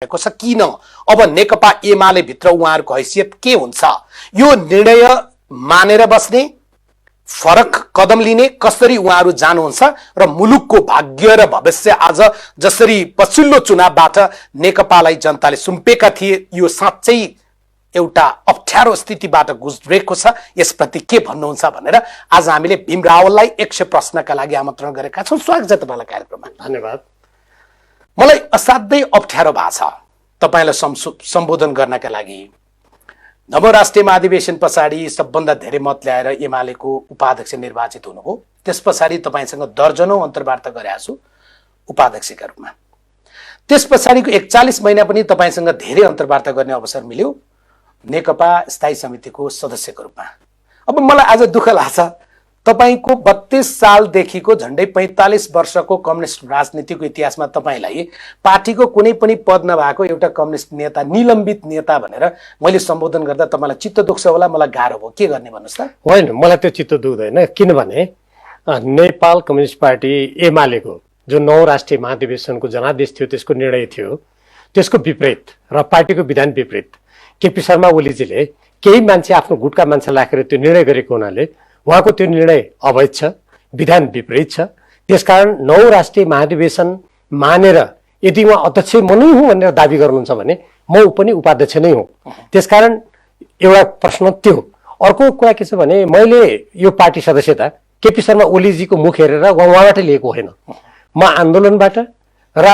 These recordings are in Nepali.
भएको छ। किन अब नेकपा एमाले भित्र उहाँहरूको हैसियत के हुन्छ? यो निर्णय मानेर बस्ने, फरक कदम लिने, कसरी उहाँहरू जानुहुन्छ र मुलुकको भाग्य र भविष्य आज जसरी पछिल्लो चुनावबाट नेकपालाई जनताले सुम्पेका थिए, यो साँच्चै एउटा अप्ठ्यारो स्थितिबाट गुज्रेको छ, यसप्रति के भन्नुहुन्छ भनेर आज हामीले भीम रावललाई 100 प्रश्नका लागि आमन्त्रण गरेका छौँ। स्वागत छ तपाईँलाई कार्यक्रममा। धन्यवाद। मलाई असाध्यै अप्ठ्यारो भएको छ तपाईँलाई सम्बोधन गर्नका लागि। नवौं राष्ट्रिय महाधिवेशन पछाडि सबभन्दा धेरै मत ल्याएर एमालेको उपाध्यक्ष निर्वाचित हुनुभयो। त्यस पछाडि तपाईँसँग दर्जनौं अन्तर्वार्ता गरेका छु उपाध्यक्षका रूपमा। त्यस पछाडिको 41 महिना पनि तपाईँसँग धेरै अन्तर्वार्ता गर्ने अवसर मिल्यो नेकपा स्थायी समितिको सदस्यको रूपमा। अब मलाई आज दुःख लाग्छ, तपाईको 32 सालदेखिको झन्डै 45 वर्षको कम्युनिस्ट राजनीतिको इतिहासमा तपाईलाई पार्टीको कुनै पनि पद नभएको एउटा कम्युनिस्ट नेता, निलम्बित नेता भनेर मैले सम्बोधन गर्दा तपाईलाई चित्त दुख्छ होला, मलाई गाह्रो भयो। के गर्ने भन्नुहोस् त? होइन, मलाई त्यो चित्त दुख्दैन। किनभने नेपाल कम्युनिस्ट पार्टी एमालेको जो 9 राष्ट्रिय महाधिवेशनको जनादेश थियो, त्यसको निर्णय थियो, त्यसको विपरीत र पार्टीको विधान विपरीत केपी शर्मा ओलीजीले केही मान्छे आफ्नो गुटका मान्छे राखेर त्यो निर्णय गरेको हुनाले उहाँको त्यो निर्णय अवैध छ, विधान विपरीत छ। त्यसकारण 9 राष्ट्रिय महाधिवेशन मानेर यदि उहाँ अध्यक्ष म नै हुँ भनेर दाबी गर्नुहुन्छ भने म पनि उपाध्यक्ष नै हुँ। त्यसकारण एउटा प्रश्न त्यो। अर्को कुरा के छ भने मैले यो पार्टी सदस्यता केपी शर्मा ओलीजीको मुख हेरेर उहाँबाट लिएको होइन। म आन्दोलनबाट र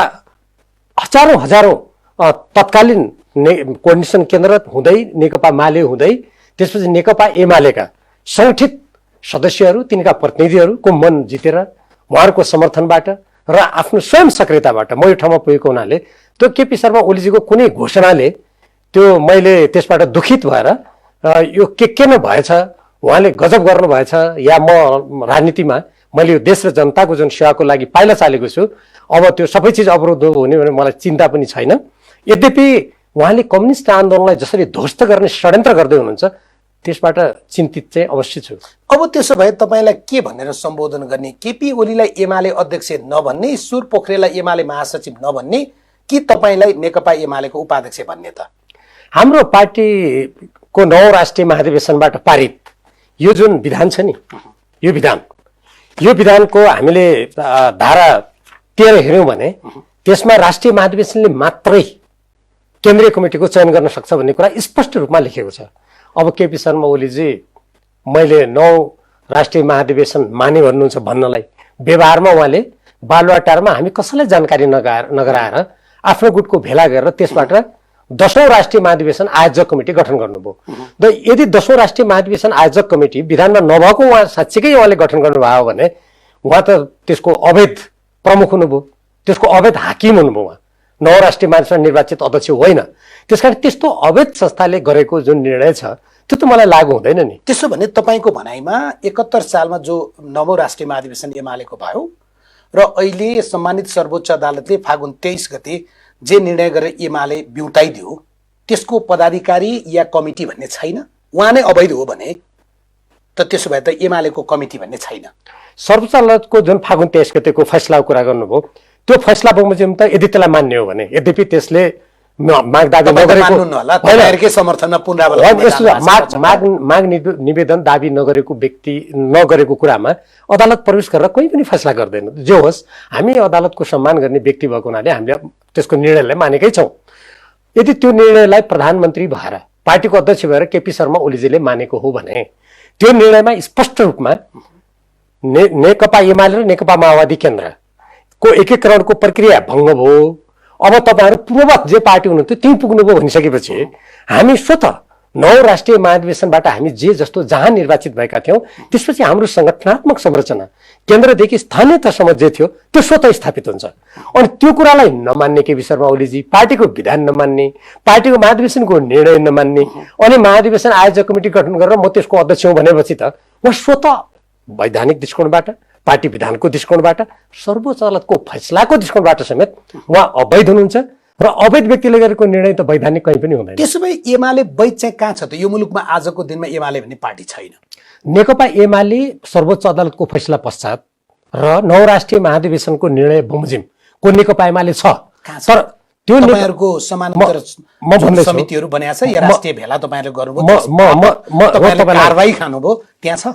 हजारौं तत्कालीन कोर्डिनेसन केन्द्र हुँदै नेकपा माले हुँदै त्यसपछि नेकपा एमालेका सङ्गठित सदस्यहरू, तिनका प्रतिनिधिहरूको मन जितेर उहाँहरूको समर्थनबाट र आफ्नो स्वयं सक्रियताबाट म यो ठाउँमा पुगेको हुनाले त्यो केपी शर्मा ओलीजीको कुनै घोषणाले त्यो मैले त्यसबाट दुखित भएर यो के न भएछ, उहाँले गजब गर्नुभएछ या म राजनीतिमा मैले यो देश र जनताको जुन सेवाको लागि पाइला चालेको छु अब त्यो सबै चिज अवरोध हुने भने मलाई चिन्ता पनि छैन। यद्यपि उहाँले कम्युनिस्ट आन्दोलनलाई जसरी ध्वस्त गर्ने षड्यन्त्र गर्दै हुनुहुन्छ त्यसबाट चिन्तित चाहिँ अवश्य छु। अब त्यसो भए तपाईलाई के भनेर सम्बोधन गर्ने? केपी ओलीलाई एमाले अध्यक्ष नभन्ने, ईश्वर पोखरेललाई एमाले महासचिव नभन्ने, कि तपाईलाई नेकपा एमालेको उपाध्यक्ष भन्ने त? हाम्रो पार्टीको 9 राष्ट्रिय महाधिवेशनबाट पारित यो जुन विधान छ नि, यो विधानको हामीले धारा 13 हेर्यौं भने त्यसमा राष्ट्रिय महाधिवेशनले मात्रै केन्द्रीय कमिटीको चयन गर्न सक्छ भन्ने कुरा स्पष्ट रूपमा लेखेको छ। अब केपी शर्मा ओलीजी मैले 9 राष्ट्रिय महाधिवेशन माने भन्नुहुन्छ भन्नलाई व्यवहारमा उहाँले बालुवाटारमा हामी कसैलाई जानकारी नगराएर आफ्नो गुटको भेला गरेर त्यसबाट 10औं राष्ट्रिय महाधिवेशन आयोजक कमिटी गठन गर्नुभयो। र यदि 10औं राष्ट्रिय महाधिवेशन आयोजक कमिटी विधानमा नभएको उहाँ साँच्चीकै उहाँले गठन गर्नुभयो भने उहाँ त त्यसको अवैध प्रमुख हुनुभयो, त्यसको अवैध हाकिम हुनुभयो। उहाँ 9 राष्ट्रिय महाधिवेशन निर्वाचित अध्यक्ष होइन। त्यसकारण त्यस्तो अवैध संस्थाले गरेको जुन निर्णय छ त्यो त मलाई लागू हुँदैन नि। त्यसो भने तपाईको भनाइमा 71 सालमा जो 9औं राष्ट्रिय महाधिवेशन एमालेको भयो र अहिले सम्मानित सर्वोच्च अदालतले फागुन 23 गते जे निर्णय गरेर एमाले बिउताइदियो, त्यसको पदाधिकारी या कमिटी भन्ने छैन? उहाँ नै अवैध हो भने त त्यसो भए त एमालेको कमिटी भन्ने छैन। सर्वोच्च अदालतको जुन फागुन 23 गतेको फैसलाको कुरा गर्नुभयो, त्यो फैसला बमोजिम त यदि त्यसलाई मान्ने हो भने, यद्यपि त्यसले माग दाबी नगरेको समर्थनमा माग निवेदन दाबी नगरेको व्यक्ति नगरेको कुरामा अदालत प्रवेश गरेर कोही पनि फैसला गर्दैन। जो होस्, हामी अदालतको सम्मान गर्ने व्यक्ति भएको हुनाले हामीले त्यसको निर्णयलाई मानेकै छौँ। यदि त्यो निर्णयलाई प्रधानमन्त्री भएर पार्टीको अध्यक्ष भएर केपी शर्मा ओलीजीले मानेको हो भने त्यो निर्णयमा स्पष्ट रूपमा नेकपा एमाले र नेकपा माओवादी केन्द्रको एकीकरणको प्रक्रिया भङ्ग भयो। अब तपाईहरु पूर्ववत जे पार्टी हुनुहुन्थ्यो त्यही पुग्नुभयो भनिसकेपछि हामी स्वतः 9 राष्ट्रिय महाधिवेशनबाट हामी जे जस्तो जहाँ निर्वाचित भएका थियौं त्यसपछि हाम्रो संगठनात्मक संरचना केन्द्रदेखि स्थानीय तहसम्म जे थियो त्यो स्वतः स्थापित हुन्छ। अनि त्यो कुरालाई नमान्ने केपी शर्मा ओलीजी, पार्टीको विधान नमान्ने, पार्टीको महाधिवेशनको निर्णय नमान्ने अनि महाधिवेशन आयोजक कमिटी गठन गरेर म त्यसको अध्यक्ष हुँ भनेपछि त उहाँ स्वतः वैधानिक दृष्टिकोणबाट, पार्टी विधानको दृष्टिकोणबाट, सर्वोच्च अदालतको फैसलाको दृष्टिकोणबाट समेत उहाँ अवैध हुनुहुन्छ र अवैध व्यक्तिले गरेको निर्णय त वैधानिक कहीँ पनि हुँदैन। त्यसो भए एमाले वैध चाहिँ कहाँ छ त? यो मुलुकमा आजको दिनमा एमाले भन्ने पार्टी छैन। नेकपा एमाले सर्वोच्च अदालतको फैसला पश्चात र 9 राष्ट्रिय महाधिवेशनको निर्णय बमोजिम को नेकपा एमाले छ। तर त्यो तपाईहरुको समानान्तर म भन्दैछु समितिहरू बनाएको छ या राष्ट्रिय भेला तपाईहरुले गर्नुभयो म तपाईहरुले तपाईलाई कारबाही खानुभयो त्यहाँ छ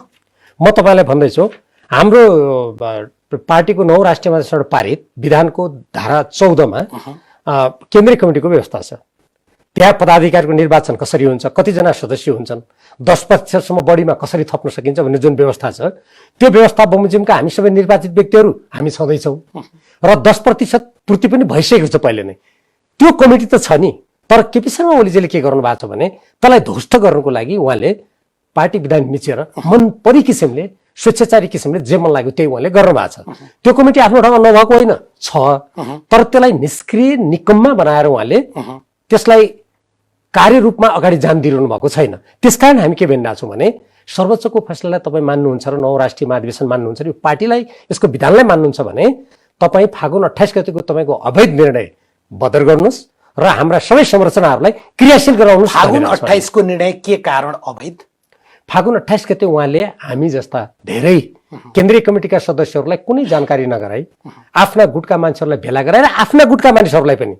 म तपाईलाई भन्दैछु हाम्रो पार्टीको 9 राष्ट्रिय महासभाबाट पारित विधानको धारा 14 मा केन्द्रीय कमिटीको व्यवस्था छ। त्यहाँ पदाधिकारीको निर्वाचन कसरी हुन्छ, कतिजना सदस्य हुन्छन्, 10% बढीमा कसरी थप्न सकिन्छ भन्ने जुन व्यवस्था छ त्यो व्यवस्था बमोजिमका हामी सबै निर्वाचित व्यक्तिहरू हामी छँदैछौँ र 10% पूर्ति पनि भइसकेको छ पहिले नै। त्यो कमिटी त छ नि, तर केपी शर्मा ओलीजीले के गर्नु भएको छ भने त्यसलाई ध्वस्त गर्नको लागि उहाँले पार्टी विधान मिचेर मन परी किसिमले स्वेच्छाचारी किसिमले जे मन लाग्यो त्यही उहाँले गर्नु भएको छ। त्यो कमिटी आफ्नो ठाउँमा नभएको होइन, छ, तर त्यसलाई निष्क्रिय निकम्मा बनाएर उहाँले त्यसलाई कार्य रूपमा अगाडि जान दिइरहनु भएको छैन। त्यसकारण हामी के भनिरहेको छौँ भने सर्वोच्चको फैसलालाई तपाईँ मान्नुहुन्छ र 9 राष्ट्रिय महाधिवेशन मान्नुहुन्छ र यो पार्टीलाई यसको विधानलाई मान्नुहुन्छ भने तपाईँ फागुन 28 गतेको तपाईँको अवैध निर्णय बदर गर्नुहोस् र हाम्रा सबै संरचनाहरूलाई क्रियाशील गराउनुहोस्। फागुन 28 को निर्णय के कारण अवैध? फागुन 28 गते उहाँले हामी जस्ता धेरै केन्द्रीय कमिटीका सदस्यहरूलाई कुनै जानकारी नगराई आफ्ना गुटका मान्छेहरूलाई भेला गराएर आफ्ना गुटका मानिसहरूलाई पनि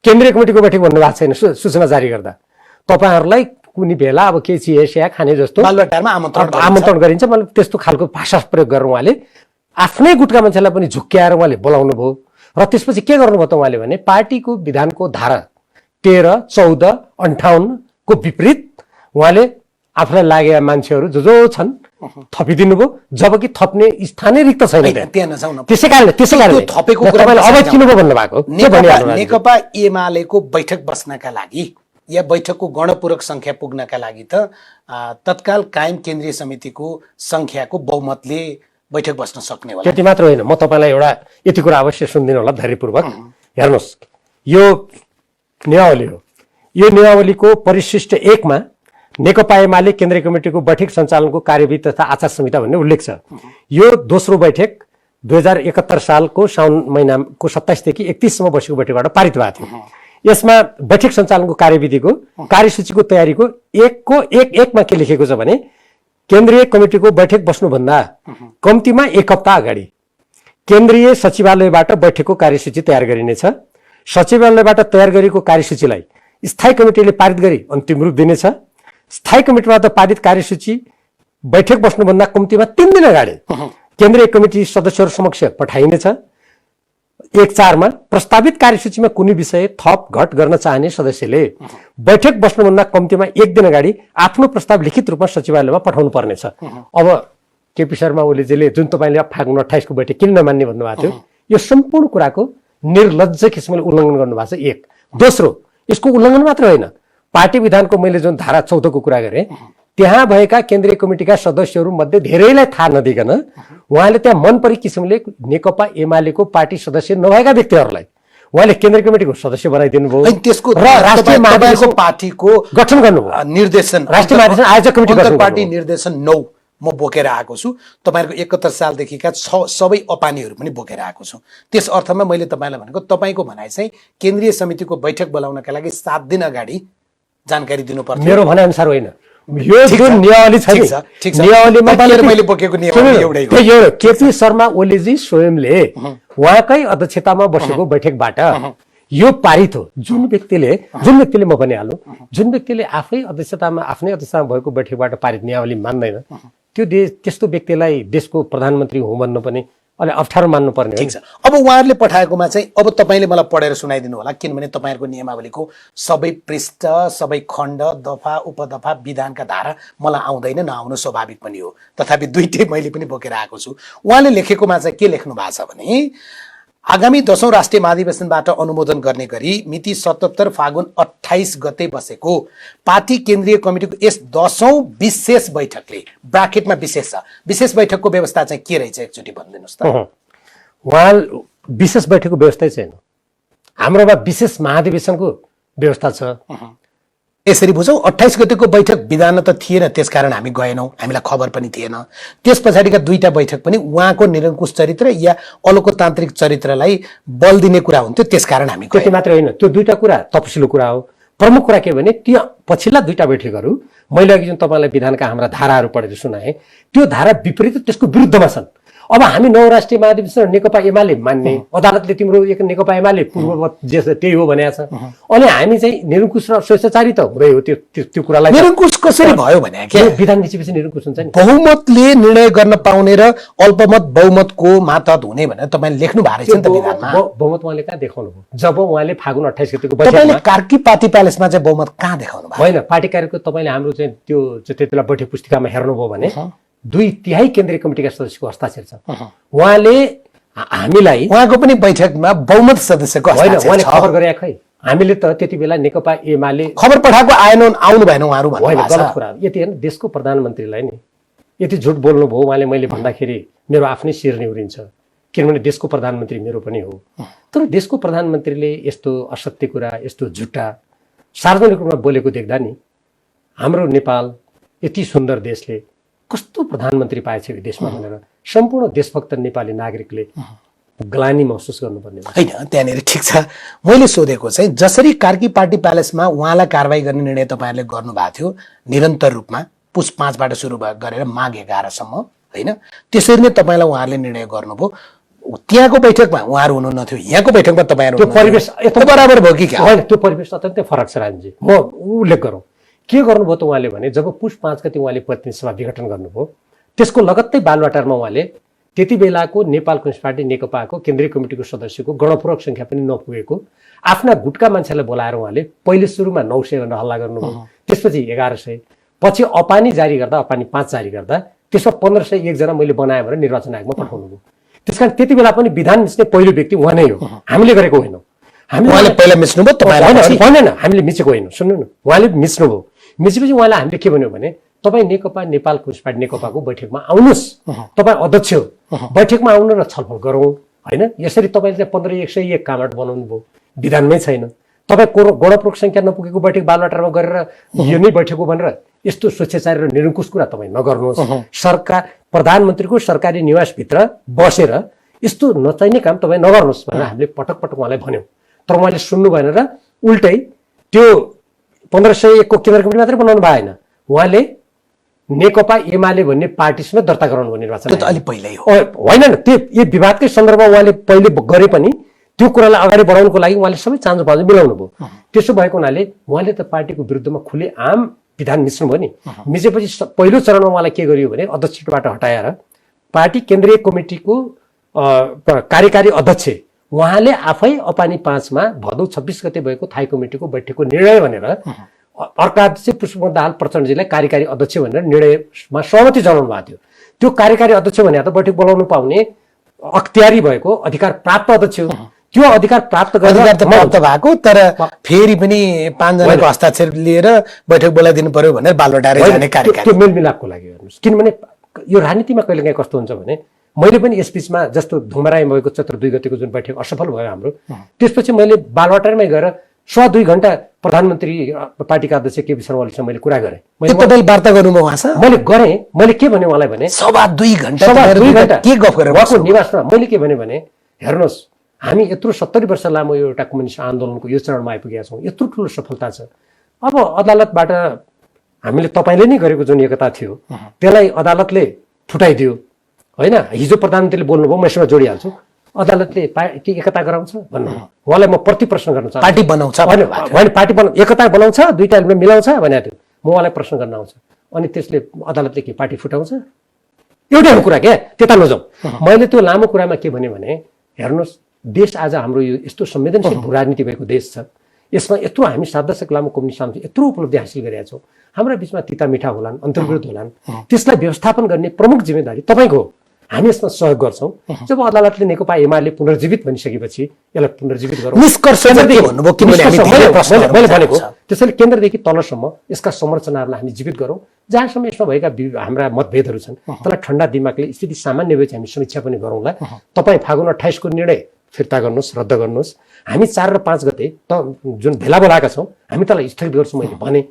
केन्द्रीय कमिटीको बैठक भन्नुभएको छैन सूचना जारी गर्दा तपाईहरुलाई कुनै बेला अब के चिया खाने जस्तो बालुवाटारमा आमन्त्रण गरिन्छ। मतलब त्यस्तो खालको भाषा प्रयोग गरेर उहाँले आफ्नै गुटका मान्छेलाई पनि झुक्क्याएर उहाँले बोलाउनु भयो र त्यसपछि के गर्नुभयो त उहाँले भने पार्टीको विधानको धारा 13, 14, 58 को विपरीत उहाँले आफूलाई लागेका मान्छेहरू जो जो छन् थपिदिनु भयो, जबकि थप्ने स्थानै रिक्त छैन। त्यहाँ नजाउँ न। त्यसैकारणले थपेको कुरा अवैध किन भयो भन्नुभएको? नेकपा एमालेको बैठक बस्नका लागि या बैठकको गणपूरक संख्या पुग्नका लागि त तत्काल कायम केन्द्रीय समितिको संख्याको बहुमतले बैठक बस्न सक्ने होला। त्यति मात्र होइन, म तपाईलाई एउटा यति कुरा अवश्य सुनिदिनु होला धैर्यपूर्वक। हेर्नुहोस्, यो नियमावली हो। यो नियमावलीको परिशिष्ट 1 मा नेकपा एमाले केन्द्रीय कमिटीको बैठक सञ्चालनको कार्यविधि तथा आचार संहिता भन्ने उल्लेख छ। यो दोस्रो बैठक 2071 सालको साउन महिनाको 27 देखि 31 सम्म बसेको बैठकबाट पारित भएको थियो। यसमा बैठक सञ्चालनको कार्यविधिको कार्यसूचीको तयारीको 1:1:1 मा के लेखेको छ भने केन्द्रीय कमिटीको बैठक बस्नुभन्दा कम्तीमा 1 हप्ता अगाडि केन्द्रीय सचिवालयबाट बैठकको कार्यसूची तयार गरिनेछ। सचिवालयबाट तयार गरिएको कार्यसूचीलाई स्थायी कमिटीले पारित गरी अन्तिम रूप दिनेछ। स्थायी कमिटीबाट पारित कार्यसूची बैठक बस्नुभन्दा कम्तीमा 3 दिन अगाडि केन्द्रीय कमिटी सदस्यहरू समक्ष पठाइनेछ। 1:4 मा प्रस्तावित कार्यसूचीमा कुनै विषय थप घट गर्न चाहने सदस्यले बैठक बस्नुभन्दा कम्तीमा 1 दिन अगाडि आफ्नो प्रस्ताव लिखित रूपमा सचिवालयमा पठाउनु पर्नेछ। अब केपी शर्मा ओलीजीले जुन तपाईँले फागुन 28 को बैठक किन नमान्ने भन्नुभएको थियो, यो सम्पूर्ण कुराको निर्लज्ज किसिमले उल्लङ्घन गर्नुभएको छ। 1 दोस्रो, यसको उल्लङ्घन मात्र होइन, पार्टी विधानको मैले जुन धारा 14 को कुरा गरेँ त्यहाँ भएका केन्द्रीय कमिटीका सदस्यहरू मध्ये धेरैलाई थाहा नदिकन उहाँले त्यहाँ मन परी किसिमले नेकपा एमालेको पार्टी सदस्य नभएका व्यक्तिहरूलाई उहाँले केन्द्रीय कमिटीको सदस्य बनाइदिनु भयो। त्यसको र राष्ट्रिय महाधिवेशन पार्टीको गठन गर्नुभयो। निर्देशन राष्ट्रिय महाधिवेशन आयोजक कमिटी गठन पार्टी निर्देशन 9 म बोकेर आएको छु। तपाईहरुको 71 सालदेखिका सबै अपानीहरू पनि बोकेर आएको छु। त्यस अर्थमा मैले तपाईलाई भनेको तपाईको भनाइ चाहिँ केन्द्रीय समितिको बैठक बोलाउनका लागि 7 दिन अगाडि जानकारी दिनुपर्छ। मेरो भनाइ अनुसार होइन, यो जुन नियमावली छ नि, नियमावलीमा मैले बोकेको नियमावली एउटै हो। यो केपी शर्मा ओलीजी स्वयंले उहाँकै अध्यक्षतामा बसेको बैठकबाट यो पारित हो। जुन व्यक्तिले म भनिहाल्नु, जुन व्यक्तिले आफ्नै अध्यक्षतामा भएको बैठकबाट पारित नियमावली मान्दैन त्यो त्यस्तो व्यक्तिलाई देशको प्रधानमन्त्री हुँ भन्न पनि अलि अप्ठ्यारो मान्नु पर्ने। ठीक छ। अब उहाँहरूले पठाएकोमा चाहिँ अब तपाईले मलाई पढेर सुनाइदिनु होला, किनभने तपाईहरुको नियमावलीको सबै पृष्ठ, सबै खण्ड, दफा, उपदफा, विधानका धारा मलाई आउँदैन, नआउनु स्वाभाविक पनि हो। तथापि दुईटै मैले पनि बोकेर आएको छु। उहाँले लेखेकोमा चाहिँ के लेख्नु भएको छ भने आगामी 10औं राष्ट्रिय महाधिवेशनबाट अनुमोदन गर्ने गरी मिति 77 फागुन 28 गते बसेको पार्टी केन्द्रीय कमिटीको यस 10औं विशेष बैठकले ब्राकेटमा विशेष छ, विशेष बैठकको व्यवस्था चाहिँ के रहेछ एकचोटि भनिदिनुस् त। उहाँ विशेष बैठकको व्यवस्था छैन, हाम्रोमा विशेष महाधिवेशनको व्यवस्था छ। यसरी बुझौँ, 28 गतेको बैठक विधान त थिएन, त्यसकारण हामी गएनौँ, हामीलाई खबर पनि थिएन। त्यस पछाडिका दुईटा बैठक पनि उहाँको निरङ्कुश चरित्र या अलोकतान्त्रिक चरित्रलाई बल दिने कुरा हुन्थ्यो, त्यसकारण हामी गएनौँ। त्यति मात्र होइन, त्यो दुईटा कुरा तपसिलो कुरा हो। प्रमुख कुरा के भने त्यो पछिल्ला दुईटा बैठकहरू मैले अघि जुन तपाईँलाई विधानका हाम्रा धाराहरू पढेर सुनाएँ त्यो धारा विपरीत त्यसको विरुद्धमा छन्। अब हामी नौ राष्ट्रिय महाधिवेशन नेकपा एमाले मान्ने, अदालतले तिम्रो एक नेकपा एमाले पूर्ववत जे छ त्यही हो भनेको छ, अनि हामी चाहिँ निरङ्कुश र स्वेच्छाचारी त हुँदै हो। त्यो कुरालाई निरङ्कुश कसरी भयो भने के विधान मिचेपछि निरङ्कुश हुन्छ नि। बहुमतले निर्णय गर्न पाउने र अल्पमत बहुमतको मातहत हुने भनेर तपाईँले लेख्नु भएको रहेछ नि त विधानमा। बहुमत उहाँले कहाँ देखाउनु भयो? जब उहाँले फागुन 28 गतिको तपाईँले बैठकमा कार्की पार्टी प्यालेसमा चाहिँ बहुमत कहाँ देखाउनु भयो? होइन, पार्टी कार्यको तपाईँले हाम्रो चाहिँ त्यो त्यति बेला बैठक पुस्तिकामा हेर्नुभयो भने 2/3 केन्द्रीय कमिटीका सदस्यको हस्ताक्षर छ। उहाँले हामीलाई उहाँको पनि बैठकमा बहुमत सदस्यको होइन, हस्ताक्षर उहाँले छ। खबर गरे खै, हामीले त त्यति बेला नेकपा एमाले खबर पठाएको आउनु भएन उहाँहरू भन्नु होइन, भएको गलत छ। कुरा। यति होइन, देशको प्रधानमन्त्रीलाई नि यति झुट बोल्नुभयो उहाँले, मैले भन्दाखेरि मेरो आफ्नै शिर निहुरिन्छ, किनभने देशको प्रधानमन्त्री मेरो पनि हो। तर देशको प्रधानमन्त्रीले यस्तो असत्य कुरा, यस्तो झुट्टा सार्वजनिक रूपमा बोलेको देख्दा नि हाम्रो नेपाल यति सुन्दर देशले कस्तो प्रधानमन्त्री पाएछ यो देशमा भनेर सम्पूर्ण देशभक्त नेपाली नागरिकले ग्लानी महसुस गर्नुपर्ने हो। होइन, त्यहाँनिर ठिक छ। मैले सोधेको चाहिँ जसरी कार्की पार्टी प्यालेसमा उहाँलाई कारवाही गर्ने निर्णय तपाईँहरूले गर्नुभएको थियो निरन्तर रूपमा पुस 5बाट सुरु गरेर माघ 11 सम्म, होइन, त्यसरी नै तपाईँलाई उहाँहरूले निर्णय गर्नुभयो। त्यहाँको बैठकमा उहाँहरू हुनुहुन्न थियो, यहाँको बैठकमा तपाईँहरू त्यो परिवेश यस्तो बराबर भयो कि क्या? होइन, त्यो परिवेश अत्यन्तै फरक छ राजजी। म उल्लेख गरौँ के गर्नुभयो त उहाँले भने, जब पुस 5 गति उहाँले प्रतिनिधि सभा विघटन गर्नुभयो त्यसको लगत्तै बालुवाटारमा उहाँले त्यति बेलाको नेपाल कम्युनिस्ट पार्टी नेकपाको केन्द्रीय कमिटीको सदस्यको गणपूर्वक सङ्ख्या पनि नपुगेको आफ्ना गुटका मान्छेलाई बोलाएर उहाँले पहिले सुरुमा 900 भनेर हल्ला गर्नुभयो, त्यसपछि 1100, पछि अपानी जारी गर्दा अपानी 5 जारी गर्दा त्यसमा 1501 जना मैले बनाएँ भनेर निर्वाचन आयोगमा पठाउनु भयो। त्यसकारण त्यति बेला पनि विधान मिच्ने पहिलो व्यक्ति उहाँ नै हो, हामीले गरेको होइन। उहाँले पहिला मिच्नुभयो, तपाईँलाई होइन, हामीले मिचेको होइन। सुन्नु न, उहाँले मिच्नुभयो। मिचेपछि उहाँलाई हामीले के भन्यो भने तपाईँ नेकपा नेपाल कम्युनिस्ट पार्टी नेकपाको बैठकमा आउनुहोस्, तपाईँ अध्यक्ष हो, बैठकमा आउनु र छलफल गरौँ, होइन। यसरी तपाईँले चाहिँ 1501 कामबाट बनाउनु भयो, विधानमै छैन। तपाईँ गणपूर्वक सङ्ख्या नपुगेको बैठक बालुवाटारमा गरेर यो नै बैठक हो भनेर यस्तो स्वेच्छाचारी र निरङ्कुश कुरा तपाईँ नगर्नुहोस्। सरकार प्रधानमन्त्रीको सरकारी निवासभित्र बसेर यस्तो नचाहिने काम तपाईँ नगर्नुहोस् भनेर हामीले पटक पटक उहाँलाई भन्यौँ। तर उहाँले सुन्नु भएन र उल्टै त्यो 1501 को केन्द्र कमिटी मात्रै बनाउनु भएन, उहाँले नेकपा एमाले भन्ने पार्टीसँग दर्ता गराउनु भयो निर्वाचन। त्यो त अलि पहिल्यै हो, होइन न, त्यो यो विवादकै सन्दर्भमा उहाँले पहिले गरे पनि त्यो कुरालाई अगाडि बढाउनको लागि उहाँले सबै चाँजो पाँजो मिलाउनु भयो। त्यसो भएको हुनाले उहाँले त पार्टीको विरुद्धमा खुले आम विधान मिच्नुभयो नि। मिचेपछि पहिलो चरणमा उहाँलाई के गरियो भने अध्यक्षबाट हटाएर पार्टी केन्द्रीय कमिटीको कार्यकारी अध्यक्ष उहाँले आफै अपानी 5 मा भदौ 26 गते भएको थाई कमिटीको बैठकको निर्णय भनेर अर्का अध्यक्ष पुष्पकमल दाहाल प्रचण्डजीलाई कार्यकारी अध्यक्ष भनेर निर्णयमा सहमति जनाउनु भएको थियो। त्यो कार्यकारी अध्यक्ष भने त बैठक बोलाउनु पाउने अख्तियारी भएको अधिकार प्राप्त अध्यक्ष हो। त्यो अधिकार प्राप्त भएको तर फेरि पनि 5 जनाको हस्ताक्षर लिएर बैठक बोलाइदिनु पर्यो भनेर बालुवाटारै जाने कार्यकारी। त्यो मेलमिलापको लागि हेर्नुहोस्, किनभने यो राजनीतिमा कहिलेकाहीँ कस्तो हुन्छ भने मैले पनि यस बीचमा जस्तो धुमराई भएको चतुर 2 गतेको जुन बैठक असफल भयो हाम्रो, त्यसपछि मैले बालुवाटारमै गएर 2.5 घण्टा प्रधानमन्त्री पार्टीका अध्यक्ष केपी शर्मा ओलीसँग मैले कुरा गरेँ। मैले वार्ता गर्नुभयो उहाँसँग? मैले गरेँ। मैले के भने उहाँलाई भने 2.5 घण्टा के गफ गरेर उहाँको निवासमा मैले के भने हेर्नुहोस् हामी यत्रो 70 वर्ष लामो यो एउटा कम्युनिस्ट आन्दोलनको यो चरणमा आइपुगेका छौँ, यत्रो ठुलो सफलता छ। अब अदालतबाट हामीले तपाईँले नै गरेको जुन एकता थियो त्यसलाई अदालतले ठुटाइदियो, होइन। हिजो प्रधानमन्त्रीले बोल्नुभयो, म यसमा जोडिहाल्छु, अदालतले के एकता गराउँछ भन्नु। उहाँलाई म प्रति प्रश्न गर्न चाहन्छु। पार्टी बनाउँछ होइन, पार्टी एकता बनाउँछ, दुईटा मिलाउँछ भनेको थियो। म उहाँलाई प्रश्न गर्न आउँछ अनि त्यसले अदालतले के पार्टी फुटाउँछ? एउटै कुरा क्या, त्यता नजाउँ। मैले त्यो लामो कुरामा के भने हेर्नुहोस् देश आज हाम्रो यो यस्तो संवेदनशील भू राजनीति भएको देश छ, यसमा यत्रो हामी 7 दशक लामो कम्युनिस्ट सामु यत्रो उपलब्धि हासिल गरेका छौँ। हाम्रा बिचमा तिता मिठा होलान्, अन्तर्विरोध होलान्, त्यसलाई व्यवस्थापन गर्ने प्रमुख जिम्मेदारी तपाईँको हो। हामी यसमा सहयोग गर्छौँ। जब अदालतले नेकपा एमाले पुनर्जीवित भनिसकेपछि यसलाई पुनर्जीवित गरौँ। मैले भनेको त्यसैले केन्द्रदेखि तलसम्म यसका संरचनाहरूलाई हामी जीवित गरौँ। जहाँसम्म यसमा भएका हाम्रा मतभेदहरू छन् त्यसलाई ठन्डा दिमागले स्थिति सामान्य भएपछि हामी समीक्षा पनि गरौँला। तपाईँ फागुन 28 को निर्णय फिर्ता गर्नुहोस्, रद्द गर्नुहोस्। हामी 4 र 5 गते त जुन भेला बोलाएका छौँ हामी त्यसलाई स्थगित गर्छौँ मैले भने।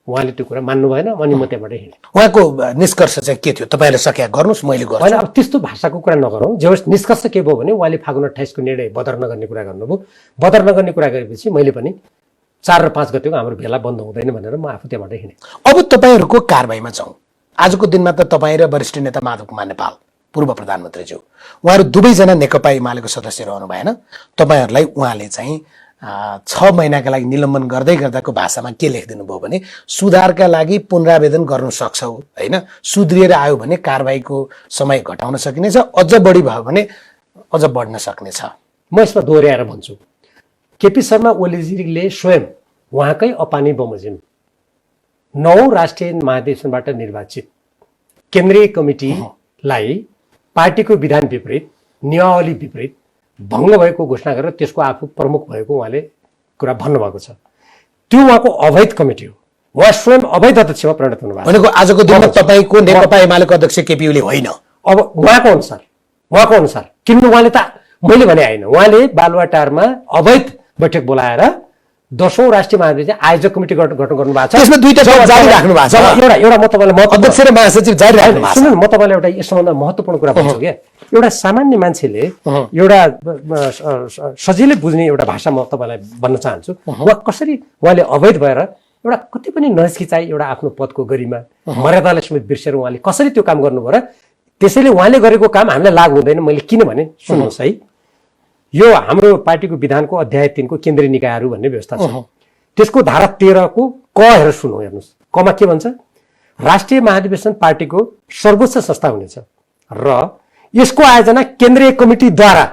उहाँले त्यो कुरा मान्नु भएन, अनि म त्यहाँबाट हिँडेँ। उहाँको निष्कर्ष चाहिँ के थियो? तपाईँले सके गर्नुहोस्, मैले गर्छु। होइन, अब त्यस्तो भाषाको कुरा नगरौँ। जे होस् निष्कर्ष के भयो भने उहाँले फागुन 28 को निर्णय बदर नगर्ने कुरा गर्नुभयो। बदर नगर्ने कुरा गरेपछि मैले पनि 4 र 5 गतेको हाम्रो भेला बन्द हुँदैन भनेर म आफू त्यहाँबाट हिँडेँ। अब तपाईँहरूको कारबाहीमा जाउँ। आजको दिनमा त तपाईँ र वरिष्ठ नेता माधव कुमार नेपाल पूर्व प्रधानमन्त्रीज्यू उहाँहरू दुवैजना नेकपा एमालेको सदस्य रहनु भएन। तपाईँहरूलाई उहाँले चाहिँ 6 महिनाका लागि निलम्बन गर्दै गर्दाको भाषामा के लेखिदिनु भयो भने सुधारका लागि पुनरावेदन गर्नु सक्छौ होइन, सुध्रिएर आयो भने कारबाहीको समय घटाउन सकिनेछ, अझ बढी भयो भने अझ बढ्न सक्नेछ। म यसमा दोहोऱ्याएर भन्छु, केपी शर्मा ओलीजीले स्वयं उहाँकै अपानी बमोजिम 9 राष्ट्रिय महाधिवेशनबाट निर्वाचित केन्द्रीय कमिटीलाई पार्टीको विधान विपरीत, नियमावली विपरीत भङ्ग भएको घोषणा गरेर त्यसको आफू प्रमुख भएको उहाँले कुरा भन्नुभएको छ। त्यो उहाँको अवैध कमिटी हो, उहाँ स्वयं अवैध अध्यक्षमा परिणत हुनुभएको भनेको आजको दिनमा तपाईँको नेकपा एमालेको अध्यक्ष केपी ओली होइन। अब उहाँको अनुसार किन उहाँले त मैले भने होइन, उहाँले बालुवाटारमा अवैध बैठक बोलाएर 10औं राष्ट्रिय महाधिवेशन आयोजक कमिटी गठन गर्नु भएको छ। त्यसमा दुईटा पद जारी राख्नु भएको छ। एउटा म तपाईँलाई अध्यक्ष र महासचिव जारी राख्नु भएको छ। सुन्नु, म तपाईँलाई एउटा यसभन्दा महत्त्वपूर्ण कुरा भन्छु क्या। एउटा सामान्य मान्छेले एउटा सजिलै बुझ्ने एउटा भाषा म तपाईँलाई भन्न चाहन्छु। उहाँले अवैध भएर एउटा कति पनि नहिचकिचाइ एउटा आफ्नो पदको गरिमा मर्यादालाई समेत बिर्सेर उहाँले कसरी त्यो काम गर्नुभयो र त्यसैले उहाँले गरेको काम हामीलाई लागु हुँदैन। मैले किनभने सुन्नुहोस् है, यो हाम्रो पार्टीको विधानको अध्याय 3 को केन्द्रीय निकायहरू भन्ने व्यवस्था छ। त्यसको धारा 13 को क हेरेर सुनौ, हेर्नुहोस् कमा के भन्छ, राष्ट्रिय महाधिवेशन पार्टीको सर्वोच्च संस्था हुनेछ र यसको आयोजना केन्द्रीय कमिटीद्वारा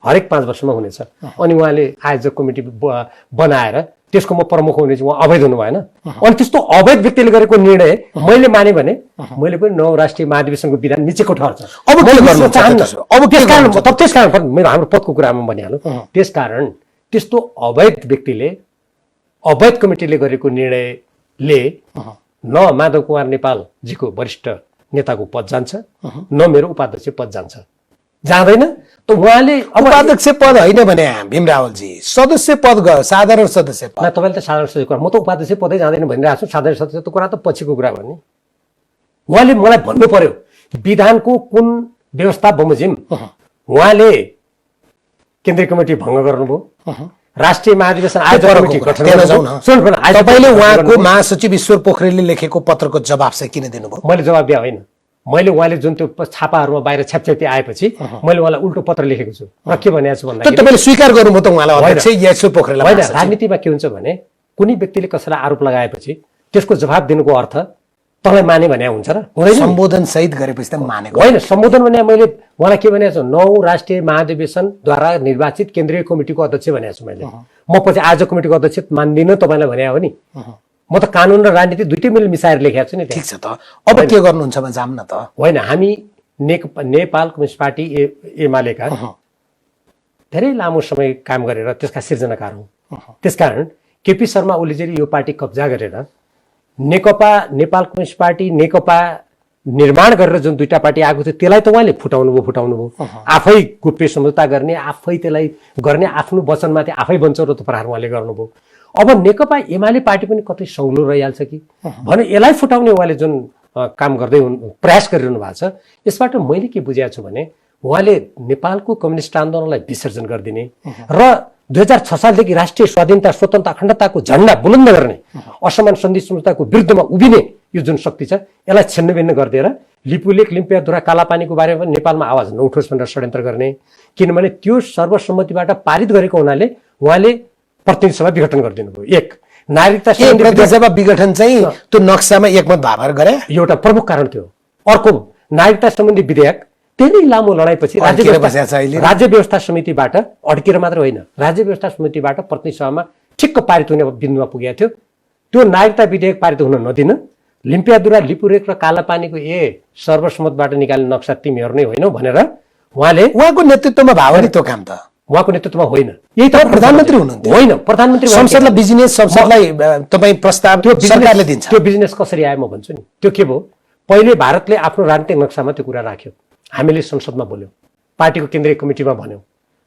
हरेक 5 वर्षमा हुनेछ। अनि उहाँले आयोजक कमिटी बनाएर त्यसको म प्रमुख हुनेछु, उहाँ अवैध हुनु भएन। अनि त्यस्तो अवैध व्यक्तिले गरेको निर्णय मैले माने भने मैले पनि 9 राष्ट्रिय महाधिवेशनको विधान मिचेको ठहर्छ। त्यसकारण मेरो हाम्रो पदको कुरामा भनिहाल्नु, त्यसकारण त्यस्तो अवैध व्यक्तिले अवैध कमिटीले गरेको निर्णयले न माधव कुमार नेपालजीको वरिष्ठ नेताको पद जान्छ, न मेरो उपाध्यक्ष पद जान्छ, जाँदैन। त उहाँले उपाध्यक्ष पद होइन भने भीम रावलजी सदस्य पद गयो, साधारण सदस्य पद। तपाईँले त साधारण सदस्य कुरा, म त उपाध्यक्ष पदै जाँदैन भनिरहेको छु। साधारण सदस्य त कुरा त पछिको कुरा हो नि। उहाँले मलाई भन्नु पर्यो विधानको कुन व्यवस्था बमोजिम उहाँले केन्द्रीय कमिटी भङ्ग गर्नुभयो, राष्ट्रिय महाधिवेशन आयोजक कमिटी गठन गर्नुभयो। तपाईँले उहाँको महासचिव ईश्वर पोखरेलले लेखेको पत्रको जवाब चाहिँ किन दिनुभयो? मैले जवाब दिए होइन, मैले उहाँले जुन त्यो छापाहरूमा बाहिर छ्यापछ्यापी आएपछि मैले उहाँलाई उल्टो पत्र लेखेको छु र के भनेको छु भन्दा तपाईँले स्वीकार गर्नुभयो त उहाँलाई अध्यक्ष ईश्वर पोखरेल? होइन, राजनीतिमा के हुन्छ भने कुनै व्यक्तिले कसैलाई आरोप लगाएपछि त्यसको जवाब दिनुको अर्थ तँलाई माने भने हुन्छ र हुँदैन? सम्बोधन सहित गरेपछि त मानेको होइन। सम्बोधन भने मैले उहाँलाई के भनेको छु, 9 राष्ट्रिय महाधिवेशनद्वारा निर्वाचित केन्द्रीय कमिटीको अध्यक्ष भनेको छु मैले। म पछि आयोजक कमिटीको अध्यक्ष मान्दिनँ तपाईँलाई भने हो नि। म त कानुन र राजनीति दुइटै मैले मिसाएर लेखेको छु नि। ठिक छ त, अब के गर्नुहुन्छ जाम न त। होइन, हामी नेपाल कम्युनिस्ट पार्टी एमालेका धेरै लामो समय काम गरेर त्यसका सिर्जनाकार हौँ। त्यसकारण केपी शर्मा ओलीजीले यो पार्टी कब्जा गरेर नेकपा नेपाल कम्युनिस्ट पार्टी नेकपा निर्माण गरेर जुन दुईटा पार्टी आएको थियो त्यसलाई त उहाँले फुटाउनु भयो। आफै गोप्य सम्झौता गर्ने, आफै त्यसलाई गर्ने, आफ्नो वचनमाथि आफै बञ्चौरो प्रहार उहाँले गर्नुभयो। अब नेकपा एमाले पार्टी पनि कतै सौलो रहिहाल्छ कि भने यसलाई फुटाउने उहाँले जुन काम गर्दै प्रयास गरिरहनु भएको छ, यसबाट मैले के बुझेको छु भने उहाँले नेपालको कम्युनिस्ट आन्दोलनलाई विसर्जन गरिदिने र 2006 सालदेखि राष्ट्रिय स्वाधीनता, स्वतन्त्रता, अखण्डताको झण्डा बुलन्द गर्ने, असमान सन्धि सम्झौताको विरुद्धमा उभिने यो जुन शक्ति छ यसलाई छिन्नभिन्न गरिदिएर लिपुलेक, लिम्पियाधुरा, कालापानीको बारेमा नेपालमा आवाज नउठोस् भनेर षड्यन्त्र गर्ने। किनभने त्यो सर्वसम्मतिबाट पारित गरेको हुनाले उहाँले प्रतिनिधि सभा विघटन गरिदिनु भयो। एक नागरिकता सभा विघटन चाहिँ त्यो नक्सामा एकमत भावर गरे, एउटा प्रमुख कारण थियो। अर्को नागरिकता सम्बन्धी विधेयक धेरै लामो लडाइँपछि राज्य व्यवस्था समितिबाट अड्केर मात्र होइन, राज्य व्यवस्था समितिबाट प्रतिनिधि सभामा ठिक्क पारित हुने बिन्दुमा पुगेको थियो। त्यो नागरिकता विधेयक पारित हुन नदिन लिम्पियाधुरा, लिपुलेक र कालापानीको सर्वसम्मतबाट निकाल्ने नक्सा तिमीहरू नै होइनौ भनेर उहाँको नेतृत्वमा भावर त्यो काम त उहाँको नेतृत्वमा होइन। यही त प्रधानमन्त्री हुनुहुन्थ्यो। होइन, प्रधानमन्त्री संसदलाई बिजनेस संसदलाई तपाईँ प्रस्ताव त्यो सरकारले दिन्छ। त्यो बिजनेस कसरी आयो म भन्छु नि। त्यो के भयो, पहिले भारतले आफ्नो राजनीतिक नक्सामा त्यो कुरा राख्यो, हामीले संसदमा बोल्यौँ, पार्टीको केन्द्रीय कमिटीमा भन्यौँ,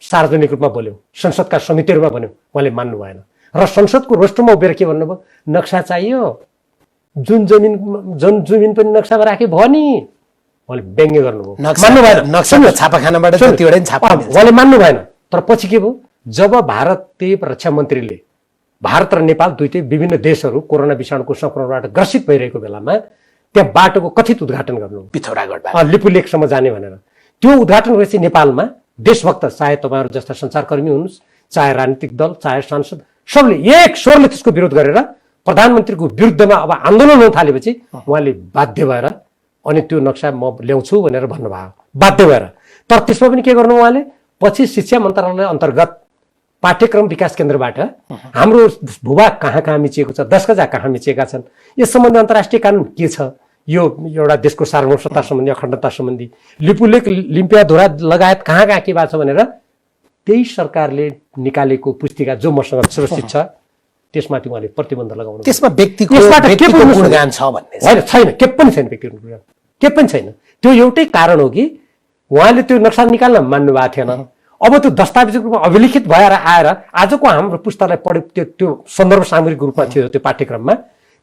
सार्वजनिक रूपमा बोल्यौँ, संसदका समितिहरूमा भन्यौँ, उहाँले मान्नु भएन। र संसदको रोस्टरमा उभिएर के भन्नुभयो, नक्सा चाहियो, जुन जमिन पनि नक्सामा राखे भयो नि, उहाँले व्यङ्ग्य गर्नुभयो, मान्नु भएन। नक्सा छापाखानाबाट जतिवटा नि छापा उहाँले मान्नु भएन। तर पछि के भयो, जब भारतीय रक्षा मन्त्रीले भारत र नेपाल दुईटै विभिन्न देशहरू कोरोना विषाणुको संक्रमणबाट ग्रसित भइरहेको बेलामा त्यहाँ बाटोको कथित उद्घाटन गर्नु, पिथौरागढ लिपुलेकसम्म जाने भनेर, त्यो उद्घाटन गरेपछि नेपालमा देशभक्त, चाहे तपाईँहरू जस्ता सञ्चारकर्मी हुनुहोस्, चाहे राजनीतिक दल, चाहे सांसद, सबले एक स्वरले त्यसको विरोध गरेर प्रधानमन्त्रीको विरुद्धमा अब आन्दोलन हुन थालेपछि उहाँले बाध्य भएर अनि त्यो नक्सा म ल्याउँछु भनेर भन्नुभयो, बाध्य भएर। तर त्यसमा पनि के गर्नु उहाँले, पछि शिक्षा मन्त्रालय अन्तर्गत पाठ्यक्रम विकास केन्द्रबाट हाम्रो भूभाग कहाँ कहाँ मिचिएको छ, 10 गजा कहाँ मिचिएका छन्, यस सम्बन्धी अन्तर्राष्ट्रिय कानुन के छ, यो एउटा देशको सार्वभौमता सम्बन्धी, अखण्डता सम्बन्धी, लिपुलेक, लिम्पियाधुरा लगायत कहाँ कहाँ के भएको छ भनेर त्यही सरकारले निकालेको पुस्तिका जो मसँग सुरक्षित छ त्यसमाथि उहाँले प्रतिबन्ध लगाउनु। त्यसमा व्यक्तिको गुणगान छ भन्ने होइन, छैन, के पनि छैन व्यक्तिगत गुणगान, के पनि छैन। त्यो एउटै कारण हो कि उहाँले त्यो नक्सा निकाल्न मान्नु भएको थिएन। अब त्यो दस्तावेजको रूपमा अभिलिखित भएर आएर आजको हाम्रो पुस्तालाई पढ्यो, त्यो सन्दर्भ सामग्रीको रूपमा थियो त्यो पाठ्यक्रममा,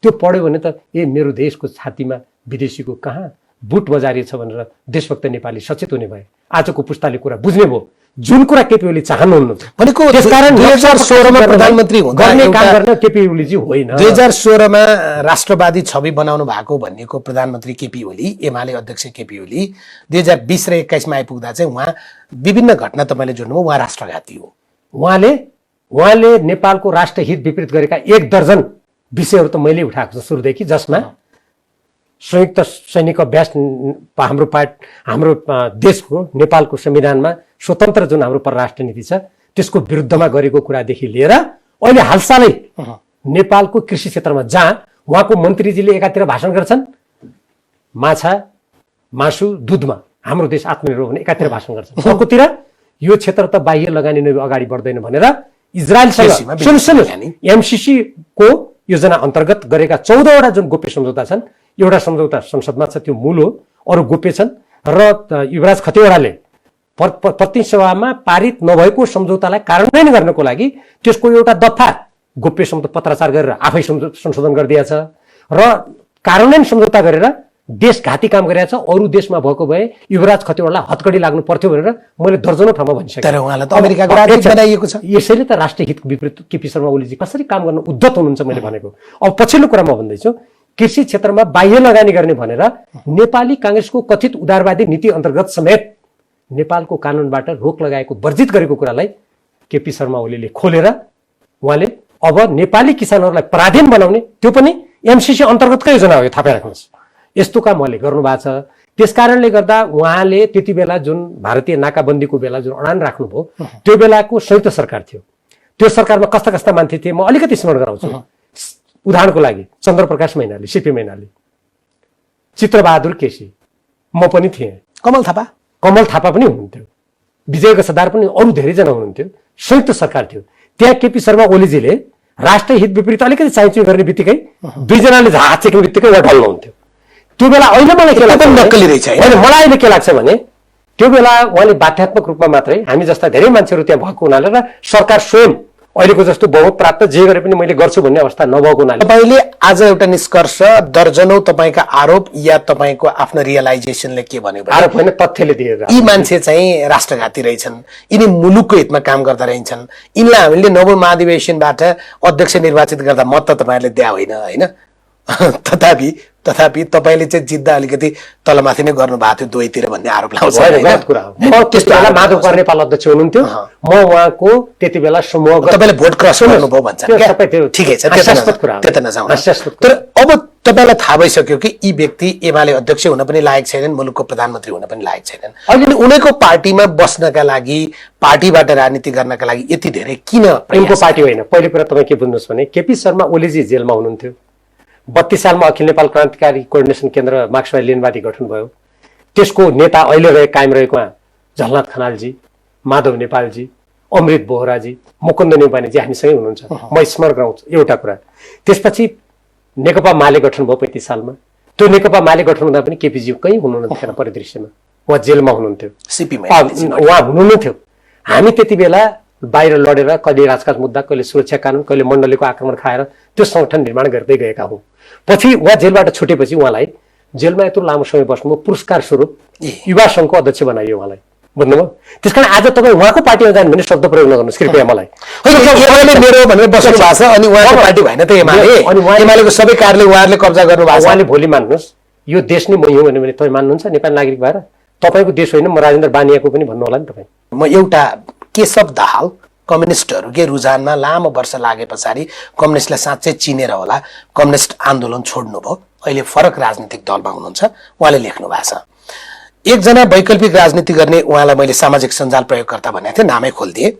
त्यो पढ्यो भने त मेरो देशको छातीमा विदेशीको कहाँ बुट बजारिएछ भनेर देशभक्त नेपाली सचेत हुने भए। आजको पुस्ताले कुरा बुझ्ने भयो, जुन कुरा केपी ओली चाहनुहुन्न भनेको। त्यसकारण 2016 मा प्रधानमन्त्री गर्ने काम गर्न केपी ओलीजी होइन। 2016 मा राष्ट्रवादी छवि बनाउनु भएको भन्नेको प्रधानमन्त्री केपी ओली, एमाले अध्यक्ष केपी ओली 2020 र 21 मा आइपुग्दा चाहिँ उहाँ विभिन्न घटना तपाईले जोड्नुभयो, उहाँ राष्ट्रघाती हो। उहाँले नेपालको राष्ट्रहित विपरीत गरेका 1 दर्जन विषयहरू त मैले उठाएको छु सुरुदेखि, जसमा संयुक्त सैनिक अभ्यास हाम्रो देशको नेपालको संविधानमा स्वतन्त्र जुन हाम्रो परराष्ट्र नीति छ त्यसको विरुद्धमा गरेको कुरादेखि लिएर अहिले हालसालै नेपालको कृषि क्षेत्रमा जहाँ उहाँको मन्त्रीजीले एकातिर भाषण गर्छन् माछा, मासु, दुधमा हाम्रो देश आत्मनिर्भर हुने, एकातिर भाषण गर्छन्, अर्कोतिर यो क्षेत्र त बाह्य लगानी नै अगाडि बढ्दैन भनेर इजरायलसँग एमसिसी को योजना अन्तर्गत गरेका 14 वटा जुन गोप्य सम्झौता छन्, एउटा सम्झौता संसदमा छ, त्यो मूल हो, अरू गोप्य छन्। र युवराज खतिवड़ाले प्रतिनिधि सभामा पारित नभएको सम्झौतालाई कार्यान्वयन गर्नको लागि त्यसको एउटा दफा गोप्य सम्झौता पत्राचार गरेर आफै संशोधन गरिदिएछ र कार्यान्वयन सम्झौता गरेर देशघाती काम गरिरहेछ। अरू देशमा भएको भए युवराज खतिवड़ालाई हतकडी लाग्नु पर्थ्यो भनेर मैले दर्जनौं ठाउँमा भनिसकेँ। तर उहाँलाई त अमेरिकाको राजदूत बनाइएको छ। यसैले त राष्ट्रिय हित विपरीत केपी शर्मा ओलीजी कसरी काम गर्न उद्धत हुनुहुन्छ मैले भनेको। अब पछिल्लो कुरा म भन्दैछु, कृषि क्षेत्रमा बाह्य लगानी गर्ने भनेर नेपाली कांग्रेसको कथित उदारवादी नीति अन्तर्गत समेत नेपालको कानुनबाट रोक लगाएको, वर्जित गरेको कुरालाई केपी शर्मा ओलीले खोलेर उहाँले अब नेपाली किसानहरूलाई पराधीन बनाउने, त्यो पनि एमसिसी अन्तर्गतकै योजना हो, थाहा राख्नुहोस्। यस्तो काम उहाँले गर्नुभएको छ। त्यसकारणले गर्दा उहाँले त्यति बेला जुन भारतीय नाकाबन्दीको बेला जुन अडान राख्नुभयो त्यो बेलाको संयुक्त सरकार थियो, त्यो सरकारमा कस्ता कस्ता मान्छे थिए म अलिकति स्मरण गराउँछु। उदाहरणको लागि चन्द्रप्रकाश मैनाली, सीपी मैनाली, चित्रबहादुर केसी, म पनि थिएँ, कमल थापा पनि हुनुहुन्थ्यो, विजय गसदार पनि, अरू धेरैजना हुनुहुन्थ्यो। संयुक्त सरकार थियो। त्यहाँ केपी शर्मा ओलीजीले राष्ट्रिय हित विपरीत अलिकति चाइचुइ गर्ने बित्तिकै दुईजनाले हात चेक्ने बित्तिकै उहाँ ढल्नुहुन्थ्यो। त्यो बेला अहिले मलाई के लाग्छ, नक्कली रहेछ होइन, मलाई अहिले के लाग्छ भने त्यो बेला उहाँले बाध्यात्मक रूपमा मात्रै, हामी जस्ता धेरै मान्छेहरू त्यहाँ भएको हुनाले र सरकार स्वयं अहिलेको जस्तो बहुमत प्राप्त जे गरे पनि मैले गर्छु भन्ने अवस्था नभएको हुनाले तपाईले आज एउटा निष्कर्ष, दर्जनौं तपाईका आरोप या तपाईको आफ्नो रियलाइजेसनले के भन्यो भने आरोप होइन, तथ्यले दिएर यी मान्छे चाहिँ राष्ट्रघाती रहेछन्, यिनी मुलुकको हितमा काम गर्दा रहेछन्, यिनलाई हामीले नवौं महाधिवेशनबाट अध्यक्ष निर्वाचित गर्दा मत त तपाईहरुले दिया होइन। तथापि तपाईले चाहिँ जित्दा अलिकति तलमाथि नै गर्नु भएको थियो दुवैतिर भन्ने आरोप लाउँछ। गलत कुरा हो। म त्यस्तो बेला माधव कुमार नेपाल अध्यक्ष हुनुहुन्थ्यो, म उहाँको त्यति बेला समूह तपाईले भोट क्रस गर्नुभयो भन्छ क्या, ठिकै छ, त्यता नजाउँ। तर अब तपाईलाई थाहा भइसक्यो कि यी व्यक्ति एमाले अध्यक्ष हुन पनि लायक छैनन्, मुलुकको प्रधानमन्त्री हुन पनि लायक छैनन्। अहिले उनीको पार्टीमा बस्नका लागि, पार्टीबाट राजनीति गर्नका लागि यति धेरै किन? उनको पार्टी होइन। पहिलो कुरा तपाईँ के बुझ्नुहोस् भने केपी शर्मा ओलीजी जेलमा हुनुहुन्थ्यो। 32 सालमा अखिल नेपाल क्रान्तिकारी कोअर्डिनेसन केन्द्र मार्क्सवादी लेनिनवादी गठन भयो। त्यसको नेता अहिले कायम रहेको झलनाथ खनालजी, माधव नेपालजी, अमृत बोहराजी, मुकुन्द नेउपानेजी हामीसँगै हुनुहुन्छ। म स्मरण गराउँछु एउटा कुरा। त्यसपछि नेकपा माले गठन भयो 35 सालमा। त्यो नेकपा माले गठन हुँदा पनि केपीजी कहीँ हुनुहुन्थेन परिदृश्यमा, उहाँ जेलमा हुनुहुन्थ्यो, उहाँ हुनुहुन्थ्यो। हामी त्यति बेला बाहिर लडेर कहिले राजकाज मुद्दा, कहिले सुरक्षा कानुन, कहिले मण्डलीको आक्रमण खाएर त्यो संगठन निर्माण गर्दै गएका हौँ। पछि उहाँ जेलबाट छुटेपछि उहाँलाई जेलमा यत्रो लामो समय बस्नु पुरस्कार स्वरूप युवा सङ्घको अध्यक्ष बनाइयो उहाँलाई, बुझ्नुभयो। त्यसकारण आज तपाईँ उहाँको पार्टीमा जानु भने शब्द प्रयोग नगर्नुहोस् कृपया मलाई। मेरो भनेर बस्नु भएको छ अनि उहाँको पार्टी भएन त एमालेको सबै कार्यालय उहाँहरूले कब्जा गर्नु भएको छ। उहाँले भोलि मान्नुहोस् यो देश नै मै हो भने तपाईँ मान्नुहुन्छ नेपाली नागरिक भएर? तपाईँको देश होइन, म राजेन्द्र बानियाको पनि भन्नु होला नि तपाईँ। म एउटा केशव दाहाल कम्युनिस्टहरूकै रुझानमा लामो वर्ष लागे पछाडि कम्युनिस्टलाई साँच्चै चिनेर होला कम्युनिस्ट आन्दोलन छोड्नुभयो, अहिले फरक राजनीतिक दलमा हुनुहुन्छ, उहाँले लेख्नु भएको छ। एकजना वैकल्पिक राजनीति गर्ने उहाँलाई मैले सामाजिक सञ्जाल प्रयोगकर्ता भनेको थिएँ, नामै खोलिदिएँ।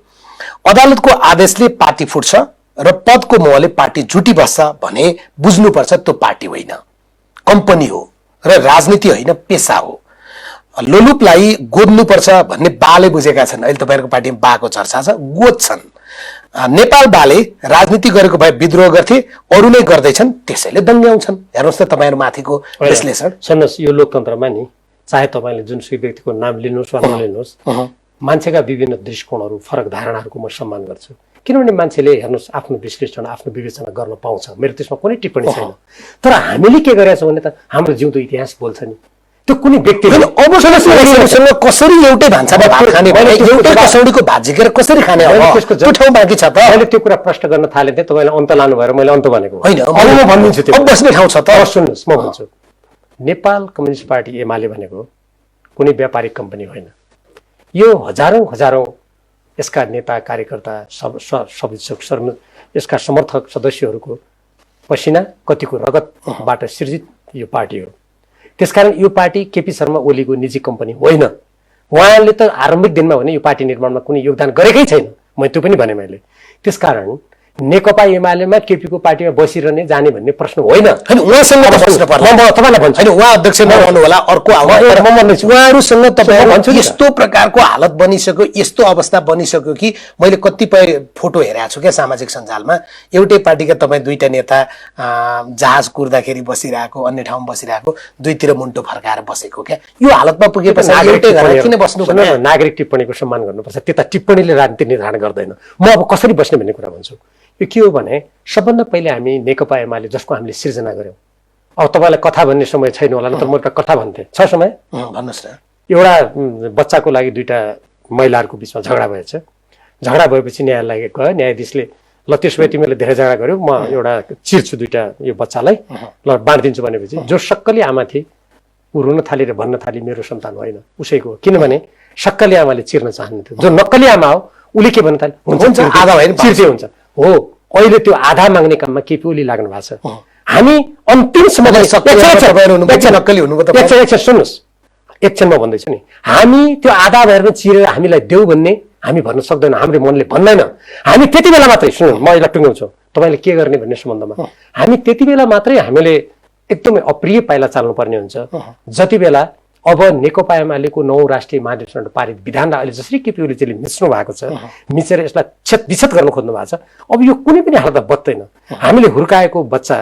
अदालतको आदेशले पार्टी फुट्छ र पदको मोहले पार्टी जुटी बस्छ भने बुझ्नुपर्छ त्यो पार्टी होइन, कम्पनी हो र राजनीति होइन, पेसा हो। लोलुपलाई गोद्नुपर्छ भन्ने बाले बुझेका छन्। अहिले तपाईँहरूको पार्टीमा बाको चर्चा छ, गोद्छन्। नेपाल बाले राजनीति गरेको भए विद्रोह गर्थे, अरू नै गर्दैछन्, त्यसैले दङ्ग्याउँछन्। हेर्नुहोस् त तपाईँहरू माथिको विश्लेषण। सुन्नुहोस्, यो लोकतन्त्रमा नि चाहे तपाईँले जुनसुकै व्यक्तिको नाम लिनुहोस् वा नलिनुहोस्, मान्छेका विभिन्न दृष्टिकोणहरू, फरक धारणाहरूको म सम्मान गर्छु। किनभने मान्छेले हेर्नुहोस् आफ्नो विश्लेषण, आफ्नो विवेचना गर्न पाउँछ, मेरो त्यसमा कुनै टिप्पणी छैन। तर हामीले के गरेका छौँ भने त हाम्रो जिउँदो इतिहास बोल्छ नि। त्यो कुनै व्यक्ति कसरी एउटै भान्सामा भात खाने, एउटै कसौडीको भात झिकेर कसरी खाने, त्यसको ठाउँ बाँकी छ त। मैले त्यो कुरा प्रश्न गर्न थालेँ थिएँ, तपाईँले अन्त लानु भएर मैले अन्त भनेको होइन, म भनिदिन्छु त्यो बस्ने ठाउँ छ त। सुन्नुहोस्, म भन्छु, नेपाल कम्युनिस्ट पार्टी एमाले भनेको कुनै व्यापारिक कम्पनी होइन। यो हजारौं यसका नेता कार्यकर्ता यसका समर्थक सदस्यहरूको पसिना, कतिको रगतबाट सृजित यो पार्टी हो। त्यसकारण यो पार्टी केपी शर्मा ओलीको निजी कम्पनी होइन। उहाँले त आरम्भिक दिनमा भने यो पार्टी निर्माणमा कुनै योगदान गरेकै छैन, म त्यो पनि भने मैले। त्यसकारण नेकपा एमालेमा केपीको पार्टीमा बसिरहने जाने भन्ने प्रश्न होइन। उहाँसँग तपाईँलाई भन्छु, उहाँ अध्यक्ष नहुनु होला, अर्को उहाँहरूसँग तपाईँ यस्तो प्रकारको हालत बनिसक्यो, यस्तो अवस्था बनिसक्यो कि मैले कतिपय फोटो हेरेको छु क्या सामाजिक सञ्जालमा। एउटै पार्टीका तपाईँ दुईटा नेता जहाज कुर्दाखेरि बसिरहेको, अन्य ठाउँमा बसिरहेको, दुईतिर मुन्टो फर्काएर बसेको क्या। यो हालतमा पुगेपछि एउटै घर किन बस्नु? नागरिक टिप्पणीको सम्मान गर्नुपर्छ, त्यता टिप्पणीले राजनीति निर्धारण गर्दैन। म अब कसरी बस्ने भन्ने कुरा भन्छु। यो के हो भने सबभन्दा पहिले हामी नेकपा एमाले जसको हामीले सिर्जना गर्यौँ। अब तपाईँलाई कथा भन्ने समय छैन होला, नत्र म एउटा कथा भन्थेँ। छ समय? भन्नुहोस् न। एउटा बच्चाको लागि दुईटा महिलाहरूको बिचमा झगडा भएछ। झगडा भएपछि न्यायालय गयो, न्यायाधीशले ल त्यसो भए तिमीले धेरै झगडा गर्यो, म एउटा चिर्छु दुईटा यो बच्चालाई, ल बाँडिदिन्छु भनेपछि जो सक्कली आमा थिए ऊ रुन थाली र भन्न थाली मेरो सन्तान होइन, उसैको। किनभने सक्कली आमाले चिर्न चाहन्थ्यो, जो नक्कली आमा हो उसले के भन्न थाले, हुन्छ आधा भएर चिर्दै हुन्छ। हो, अहिले त्यो आधा माग्ने काममा केपी ओली लाग्नु भएको छ। हामी अन्तिमसम्म सुन्नुहोस्, एकछिनमा भन्दैछु नि, हामी त्यो आधा भएर चिरेर हामीलाई देऊ भन्ने हामी भन्न सक्दैन, हाम्रो मनले भन्दैन। हामी त्यति बेला मात्रै, सुन्नु म यसलाई टुङ्गाउँछु, तपाईँले के गर्ने भन्ने सम्बन्धमा हामी त्यति बेला मात्रै हामीले एकदमै अप्रिय पाइला चाल्नुपर्ने हुन्छ जति बेला अब नेकपा एमालेको 9 राष्ट्रिय महाधिवेशनबाट पारित विधानलाई अहिले जसरी केपी ओलीजीले मिच्नु भएको छ, मिचेर यसलाई क्षतविक्षत गर्न खोज्नु भएको छ, अब यो कुनै पनि हालतमा बत्दैन। हामीले हुर्काएको बच्चा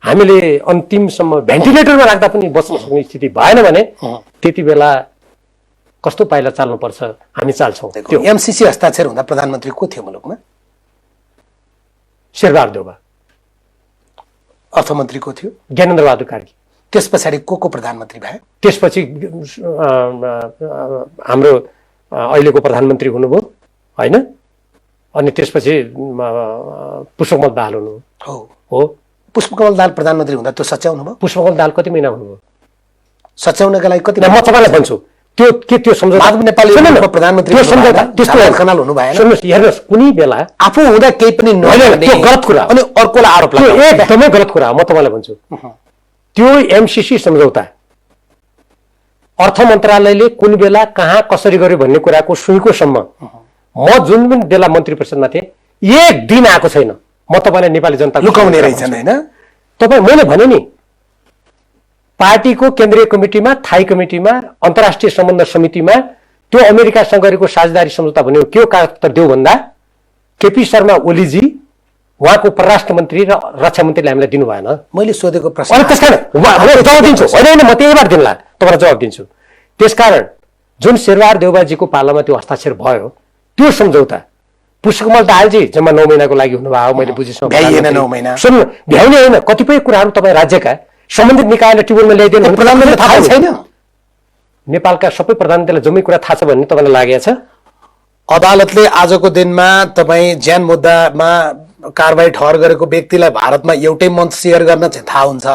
हामीले अन्तिमसम्म भेन्टिलेटरमा राख्दा पनि बस्न सक्ने स्थिति भएन भने त्यति बेला कस्तो पाइला चाल्नुपर्छ हामी चाल्छौँ। त्यो एमसीसी हस्ताक्षर हुँदा प्रधानमन्त्री को थियो मुलुकमा? शेरबहादुर देउवा। अर्थमन्त्री को थियो? ज्ञानेन्द्र बहादुर कार्की। त्यस पछाडि को प्रधानमन्त्री भए? त्यसपछि हाम्रो अहिलेको प्रधानमन्त्री हुनुभयो होइन, अनि त्यसपछि पुष्पकमल दाहाल हुनुभयो। हो, पुष्पकमल दाहाल प्रधानमन्त्री हुँदा त्यो सच्याउनु भयो? पुष्पकमल दाहाल कति महिना हुनुभयो सच्याउनका लागि? कति? म तपाईँलाई भन्छु त्यो के त्यो सम्झौता नेपाली प्रधानमन्त्री खनाल हुनु भएन। सुन्नुहोस्, हेर्नुहोस्, कुनै बेला आफू हुँदा केही पनि त्यो गलत कुरा अनि अर्कोलाई आरोप लाग्यो, एकदमै गलत कुरा हो। म तपाईँलाई भन्छु त्यो एमसीसी सम्झौता अर्थ मन्त्रालयले कुन बेला कहाँ कसरी गर्यो भन्ने कुराको सुइँकोसम्म म जुन पनि बेला मन्त्री परिषदमा थिएँ एक दिन आएको छैन। म तपाईँलाई नेपाली जनता लुकाउने रहेछन् होइन? तपाईँ मैले भने नि पार्टीको केन्द्रीय कमिटीमा, थाई कमिटीमा, अन्तर्राष्ट्रिय सम्बन्ध समितिमा त्यो अमेरिकासँग गरेको साझेदारी सम्झौता भनेको के हो कागज देऊ भन्दा केपी शर्मा ओलीजी उहाँको परराष्ट्र मन्त्री र रक्षा मन्त्रीले हामीलाई दिनु भएन। मैले सोधेको प्रश्न जवाब दिन्छु, होइन म त्यहीबाट दिनला तपाईँलाई जवाब दिन्छु। त्यसकारण जुन शेरबहादुर देउवाजीको पालामा त्यो हस्ताक्षर भयो त्यो सम्झौता पुष्पकमल दाहालजी जम्मा 9 महिनाको लागि हुनुभयो, मैले बुझेछु। सुन्नु, भ्याउने होइन, कतिपय कुराहरू तपाईँ राज्यका सम्बन्धित निकायले ट्रिब्युनलमा ल्याइदिनु प्रधानमन्त्रीले थाहा छैन। नेपालका सबै प्रधानमन्त्रीलाई जम्मै कुरा थाहा छ भन्ने तपाईँलाई लागेको छ? अदालतले आजको दिनमा तपाईँ ज्यान मुद्दामा कारबाही ठहर गरेको व्यक्तिलाई भारतमा एउटै मञ्च सेयर गर्न चाहिँ थाहा हुन्छ,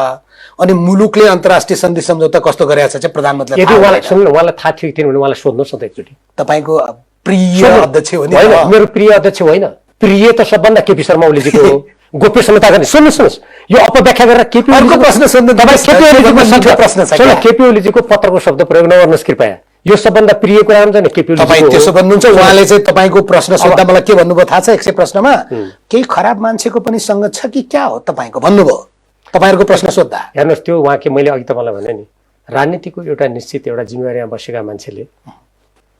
अनि मुलुकले अन्तर्राष्ट्रिय सन्धि सम्झौता कस्तो गरेको छ चाहिँ प्रधानमन्त्रीले यदि थाहा उहाँलाई हुँदैन। सुन्नु उहाँलाई थाहा थियो कि थिएन भने उहाँलाई सोध्नुहोस् न त एकचोटि। तपाईँको प्रिय अध्यक्ष हो नि होइन, त। मेरो प्रिय अध्यक्ष होइन, प्रिय त सबभन्दा केपी शर्मा ओलीजीको हो। गोप्य संहिता गर्ने सुन्नुहोस् यो अपव्याख्या गरेर केपी अर्को प्रश्न सोध्नु केपी ओलीजीको पत्रको शब्द प्रयोग नगर्नुहोस् कृपया। यो सबभन्दा प्रिय कुरा हुन्छ नि केपी तपाईँ ओलीजी। त्यसो भन्नुहुन्छ। उहाँले चाहिँ तपाईँको प्रश्न सोद्धा मलाई के भन्नुभयो थाहा छ? 100 प्रश्नमा केही खराब मान्छेको पनि सङ्गत छ कि क्या हो तपाईँको भन्नुभयो तपाईँहरूको प्रश्न सोद्धा। हेर्नुहोस् त्यो उहाँके मैले अघि तपाईँलाई भने नि राजनीतिको एउटा निश्चित एउटा जिम्मेवारीमा बसेका मान्छेले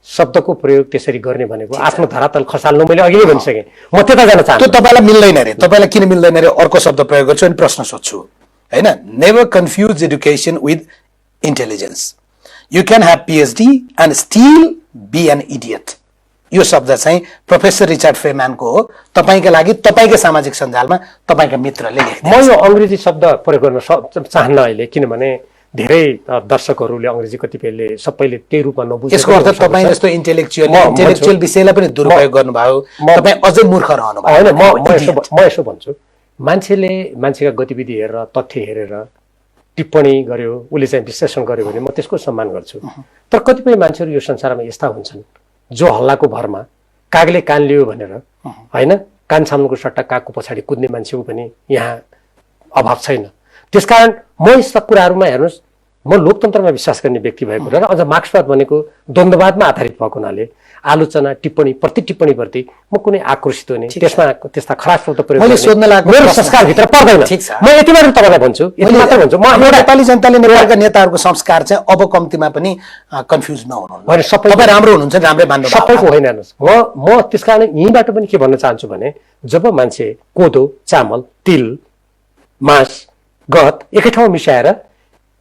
शब्दको प्रयोग त्यसरी गर्ने भनेको आफ्नो धरातल खसाल्नु मैले अघि नै भनिसकेँ। म त्यता जान चाहन्छु। त्यो तपाईँलाई मिल्दैन रे। तपाईँलाई किन मिल्दैन रे? अर्को शब्द प्रयोग गर्छु अनि प्रश्न सोध्छु होइन। Never confuse education with intelligence. You can have PhD and still be an idiot. यो शब्द चाहिँ प्रोफेसर रिचार्ड फेमानको हो। तपाईँका लागि तपाईँकै सामाजिक सञ्जालमा तपाईँका मित्रले लेख्नु। म यो अङ्ग्रेजी शब्द प्रयोग गर्न चाहन्न अहिले, किनभने धेरै दर्शकहरूले अङ्ग्रेजी कतिपयले सबैले त्यही रूपमा नबुझेको। यसको अर्थ तपाईँ जस्तो इन्टेलेक्चुअल विषयलाई पनि दुरुपयोग गर्नुभयो, तपाईँ अझै मूर्ख रहनु भयो। होइन, म यसो भन्छु, मान्छेका गतिविधि हेरेर तथ्य हेरेर टिप्पणी गर्यो, उसले चाहिँ विश्लेषण गर्यो भने म त्यसको सम्मान गर्छु। तर कतिपय मान्छेहरू यो संसारमा यस्ता हुन्छन् जो हल्लाको भरमा कागले कान लियो भनेर होइन कान छाम्नुको सट्टा कागको पछाडि कुद्ने मान्छेको पनि यहाँ अभाव छैन। त्यसकारण म यस्ता कुराहरूमा हेर्नुहोस्, म लोकतन्त्रमा विश्वास गर्ने व्यक्ति भएको र अझ मार्क्सवाद भनेको द्वन्द्ववादमा आधारित भएको हुनाले आलोचना टिप्पणी प्रति टिप्पणीप्रति म कुनै आक्रोशित हुने त्यसमा त्यस्ता खराब शब्द प्रयोग मेरो संस्कारभित्र पर्दैन। म यति मात्र तपाईँलाई भन्छु, यति मात्र भन्छु। म नेपाली जनताले नेपालका नेताहरूको संस्कार चाहिँ अब कम्तीमा पनि कन्फ्युज नहुनु। सबै राम्रो हुनुहुन्छ, राम्रै मान्नु। सबैको होइन हेर्नुहोस्, म त्यसकारण यहीँबाट पनि के भन्न चाहन्छु भने जब मान्छे कोदो चामल तिल मास गहत एकै ठाउँमा मिसाएर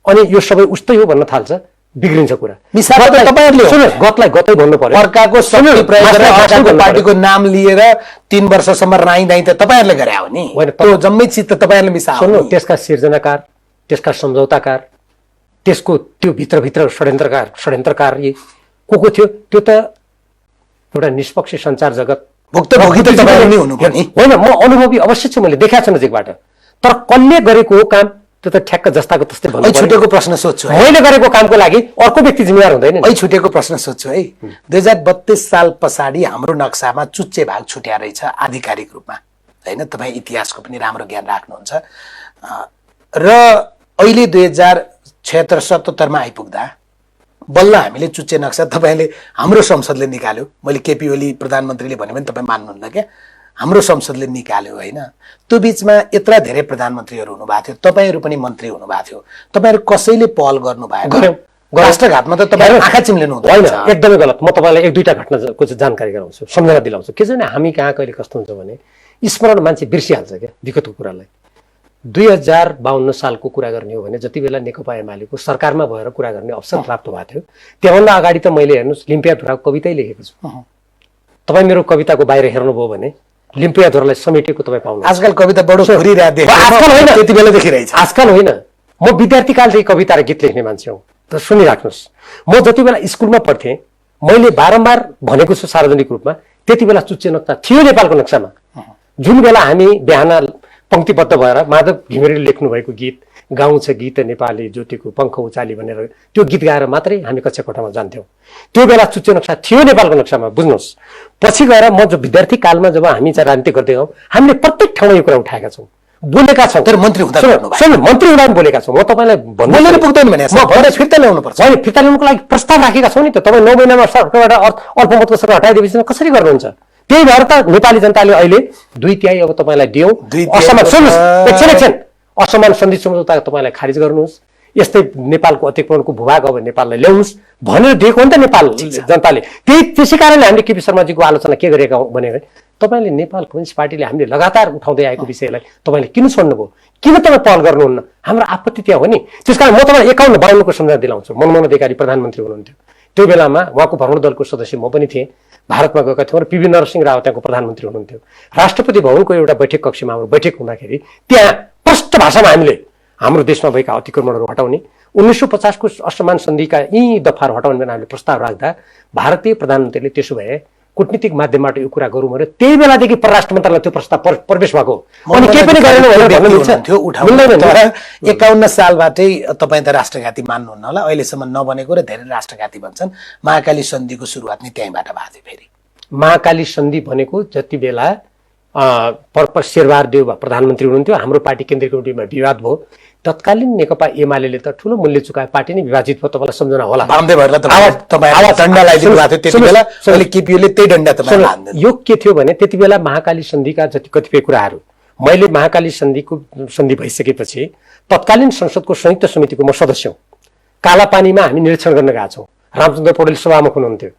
अनि यो सबै उस्तै हो भन्न थाल्छ, बिग्रिन्छ कुरा। गतलाई गतै भन्नु पर्यो। अर्काको शक्ति प्रयोग गरेर अर्काको पार्टीको नाम लिएर 3 वर्षसम्म राई त तपाईँहरूले गरे हो नि। त्यो जम्मै चित्त तपाईँहरूले मिसा। सुन्नु, त्यसका सिर्जनाकार, त्यसका सम्झौताकार, त्यसको त्यो भित्रभित्र षड्यन्त्रकार को थियो? त्यो त एउटा निष्पक्ष सञ्चार जगत भुक्तभोगी त तपाईँहरू नै हुनुपर्ने होइन। म अनुभवी अवश्य छु, मैले देखाएको छु नजिकबाट। तर कसले गरेको काम त्यो त ठ्याक्क जस्ताको तस्तै भन्नु। छुटेको प्रश्न सोध्छु, मैले गरेको कामको लागि अर्को व्यक्ति जिम्मेवार हुँदैन। छुटेको प्रश्न सोध्छु है। 2032 साल पछाडि हाम्रो नक्सामा चुच्चे भाग छुट्या रहेछ आधिकारिक रूपमा होइन। तपाईँ इतिहासको पनि राम्रो ज्ञान राख्नुहुन्छ र अहिले 2076-77 आइपुग्दा बल्ल हामीले चुच्चे नक्सा तपाईँले हाम्रो संसदले निकाल्यो। मैले केपी ओली प्रधानमन्त्रीले भन्यो भने तपाईँ मान्नुहुन्न क्या? हाम्रो संसदले निकाल्यो होइन। त्यो बिचमा यत्रा धेरै प्रधानमन्त्रीहरू हुनुभएको थियो, तपाईँहरू पनि मन्त्री हुनुभएको थियो। तपाईँहरू कसैले पहल गर्नु भयो? राष्ट्रघाटमा त तपाईँहरू आँखा चिम्लिनु होइन, एकदमै गलत। म तपाईँलाई 1-2टा घटनाको चाहिँ जानकारी गराउँछु, सम्झना दिलाउँछु। के चाहिँ हामी कहाँ कहिले कस्तो हुन्छ भने स्मरण मान्छे बिर्सिहाल्छ क्या विगतको कुरालाई। 2052 सालको कुरा गर्ने हो भने जति बेला नेकपा एमालेको सरकारमा भएर कुरा गर्ने अवसर प्राप्त भएको थियो, त्योभन्दा अगाडि त मैले हेर्नुहोस् लिम्पियाधुराको कवितै लेखेको छु। तपाईँ मेरो कविताको बाहिर हेर्नुभयो भने लिम्पियाधुरालाई समेटेको तपाईँ पाउनु। आजकल कविता बडो घुरिरहेको आजकल होइन, त्यति बेला देखिरहेछ। आजकल होइन, म विद्यार्थी कालदेखि कविता र गीत लेख्ने मान्छे हुँ। त सुनिराख्नुहोस्, म जति बेला स्कुलमा पढ्थेँ मैले बारम्बार भनेको छु सार्वजनिक रूपमा, त्यति बेला चुच्चे नक्सा थियो नेपालको नक्सामा। जुन बेला हामी बिहान पंक्तिबद्ध भएर माधव घिमिरेले लेख्नु भएको गीत गाउँछ गीत नेपाली ज्योतिको पङ्ख उचाली भनेर त्यो गीत गाएर मात्रै हामी कक्षा कोठामा जान्थ्यौँ। त्यो बेला चुच्चे नक्सा थियो नेपालको नक्सामा, बुझ्नुहोस्। पछि गएर म जो विद्यार्थी कालमा जब हामी चाहिँ राजनीति गर्दै गयौँ, हामीले प्रत्येक ठाउँमा यो कुरा उठाएका छौँ, बोलेका छौँ। तर मन्त्री हुँदा मन्त्री हुँदा पनि बोलेका छौँ। म तपाईँलाई भन्नु पुग्दैन भने फिर्ता ल्याउनु पर्छ। होइन, फिर्ता ल्याउनुको लागि प्रस्ताव राखेका छौँ नि त। तपाईँ 9 महिनामा सरकारबाट अल्पमतको सरकार हटाइदिएपछि कसरी गर्नुहुन्छ? त्यही भएर त नेपाली जनताले अहिले 2/3 अब तपाईँलाई दियौँ। असमान सन्धि सम्झौता तपाईँलाई खारिज गर्नुहोस्, यस्तै नेपालको अतिक्रमणको भूभाग अब नेपाललाई ल्याउनुहोस् भनेर दिएको हो नि त नेपाल जनताले। त्यसै कारणले हामीले केपी शर्माजीको आलोचना के गरेका हौँ भने तपाईँले नेपाल कम्युनिस्ट पार्टीले हामीले लगातार उठाउँदै आएको विषयलाई तपाईँले किन छोड्नुभयो? किन तपाईँ पहल गर्नुहुन्न? हाम्रो आपत्ति त्यहाँ हो नि। त्यसकारण म तपाईँलाई 51-52 सम्झना दिलाउँछु। मनमोहन अधिकारी प्रधानमन्त्री हुनुहुन्थ्यो, त्यो बेलामा उहाँको भ्रमण दलको सदस्य म पनि थिएँ, भारतमा गएका थियौँ र पीवी नरसिंह राव त्यहाँको प्रधानमन्त्री हुनुहुन्थ्यो। राष्ट्रपति भवनको एउटा बैठक कक्षमा हाम्रो बैठक हुँदाखेरि त्यहाँ स्पष्ट भाषामा हामीले हाम्रो देशमा भएका अतिक्रमणहरू हटाउने 1950 को असमान सन्धिका यी दफाहरू हटाउने हामीले प्रस्ताव राख्दा भारतीय प्रधानमन्त्रीले त्यसो भए कूटनीतिक माध्यमबाट यो कुरा गरौँ भने त्यही बेलादेखि परराष्ट्र मन्त्रालय त्यो प्रस्ताव प्रवेश भएको अनि केही पनि गरेन भनेर उठाउनु तर 51 सालबाटै तपाईँ त राष्ट्रघाती मान्नुहुन्न होला, अहिलेसम्म नबनेको र धेरै राष्ट्रघाती भन्छन्। महाकाली सन्धिको सुरुवात नै त्यहीँबाट भएको थियो। फेरि महाकाली सन्धि भनेको जति बेला पर्पस शेरबहादेव प्रधानमन्त्री हुनुहुन्थ्यो, हाम्रो पार्टी केन्द्रीय कमिटीमा विवाद भयो, तत्कालीन नेकपा एमाले त ठुलो मूल्य चुकाए, पार्टी नै विभाजित भयो। तपाईँलाई सम्झना होला, वामदेवहरूलाई तपाईँ दण्ड लगाइदिनु भएको थियो त्यति बेला, अहिले केपीओले त्यही दण्ड तपाईँ हान्दिनु। यो के थियो भने त्यति बेला महाकाली सन्धिका जति कतिपय कुराहरू मैले महाकाली सन्धि भइसकेपछि तत्कालीन संसदको संयुक्त समितिको म सदस्य हुँ। कालापानीमा हामी निरीक्षण गर्न गएका छौँ, रामचन्द्र पौडेल सभामुख हुनुहुन्थ्यो।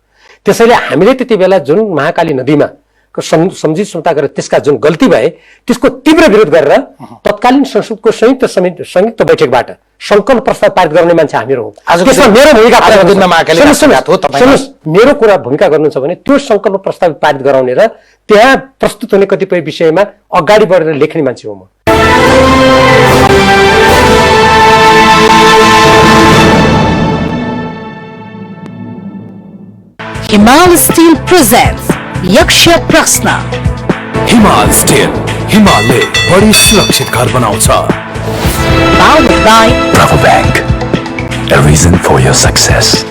त्यसैले हामीले त्यति बेला जुन महाकाली नदीमा सम्झी समझौता गरेर त्यसका जुन गल्ती भए त्यसको तीव्र विरोध गरेर तत्कालीन संसदको संयुक्त बैठकबाट संकल्प प्रस्ताव पारित गर्ने मान्छे हामीहरू हौँ। मेरो कुरा भूमिका गर्नुहुन्छ भने त्यो संकल्प प्रस्ताव पारित गराउने र त्यहाँ प्रस्तुत हुने कतिपय विषयमा अगाडि बढेर लेख्ने मान्छे हो म। हिमाल स्टील प्रेजेंट्स यक्ष प्रश्न। हिमाल स्टील, हिमालले बढी सुरक्षित घर बनाउँछ। Powered by Bravo Bank, a reason for your success.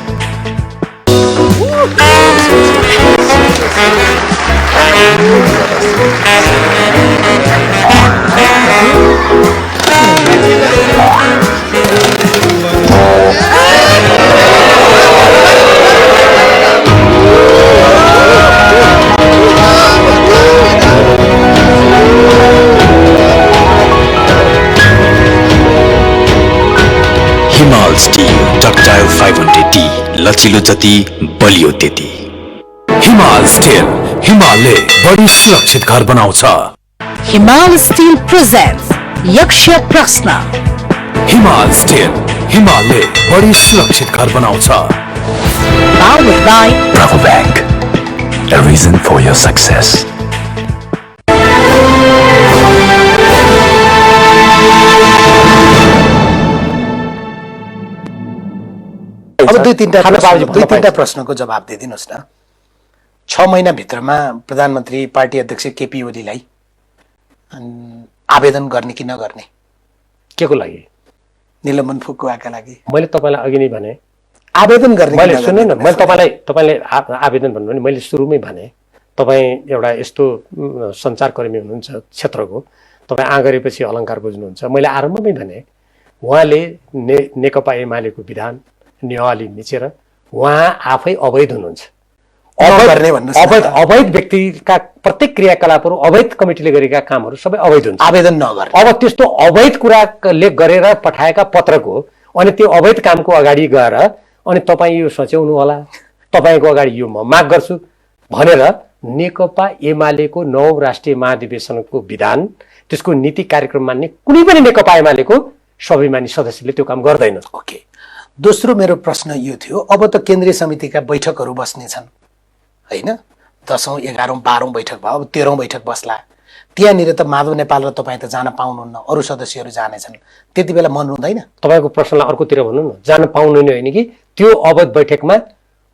हिमाल स्टील डक्टाइल 500D, लचिलो जति बलियो त्यति। हिमाल स्टील, हिमालले बढी सुरक्षित घर बनाउँछ। हिमाल स्टील प्रेजेंट्स यक्ष प्रश्न। हिमाल स्टील, हिमालले बढी सुरक्षित घर बनाउँछ। Powered by Bravo Bank, a reason for your success. अब दुई तीनटा प्रश्नको जवाब दिइदिनुहोस् न। 6 महिनाभित्रमा प्रधानमन्त्री पार्टी अध्यक्ष केपी ओलीलाई आवेदन गर्ने कि नगर्ने? के को लागि? निलम्बन फुकुवाका लागि। मैले तपाईँलाई अघि नै भने आवेदन गर्ने। मैले सुन्नु न, मैले तपाईँले आवेदन भन्नु भने मैले सुरुमै भने तपाईँ एउटा यस्तो सञ्चारकर्मी हुनुहुन्छ क्षेत्रको, तपाईँ आँगरेपछि अलङ्कार बुझ्नुहुन्छ। मैले आरम्भमै भने उहाँले नेकपा एमालेको विधान नियमावली मिचेर उहाँ आफै अवैध हुनुहुन्छ। अवैध व्यक्तिका प्रत्येक क्रियाकलापहरू, अवैध कमिटीले गरेका कामहरू सबै अवैध हुन्छ। आवेदन नगर्ने। अब त्यस्तो अवैध कुराले गरेर पठाएका पत्रको अनि त्यो अवैध कामको अगाडि गएर अनि तपाईँ यो सच्याउनु होला, तपाईँको अगाडि यो म माग गर्छु भनेर नेकपा एमालेको 9 राष्ट्रिय महाधिवेशनको विधान, त्यसको नीति कार्यक्रम मान्ने कुनै पनि नेकपा एमालेको स्वाभिमानी सदस्यले त्यो काम गर्दैन। ओके। दोस्रो मेरो प्रश्न यो थियो, अब त केन्द्रीय समितिका बैठकहरू बस्नेछन् होइन? 10औं 11औं 12औं बैठक भयो, अब 13औं बैठक बस्ला। त्यहाँनिर त माधव नेपाल र तपाईँ त जान पाउनुहुन्न, अरू सदस्यहरू जानेछन्। त्यति बेला मन हुँदैन? तपाईँको प्रश्नलाई अर्कोतिर भन्नु न, जान पाउनु नै होइन कि त्यो अवैध बैठकमा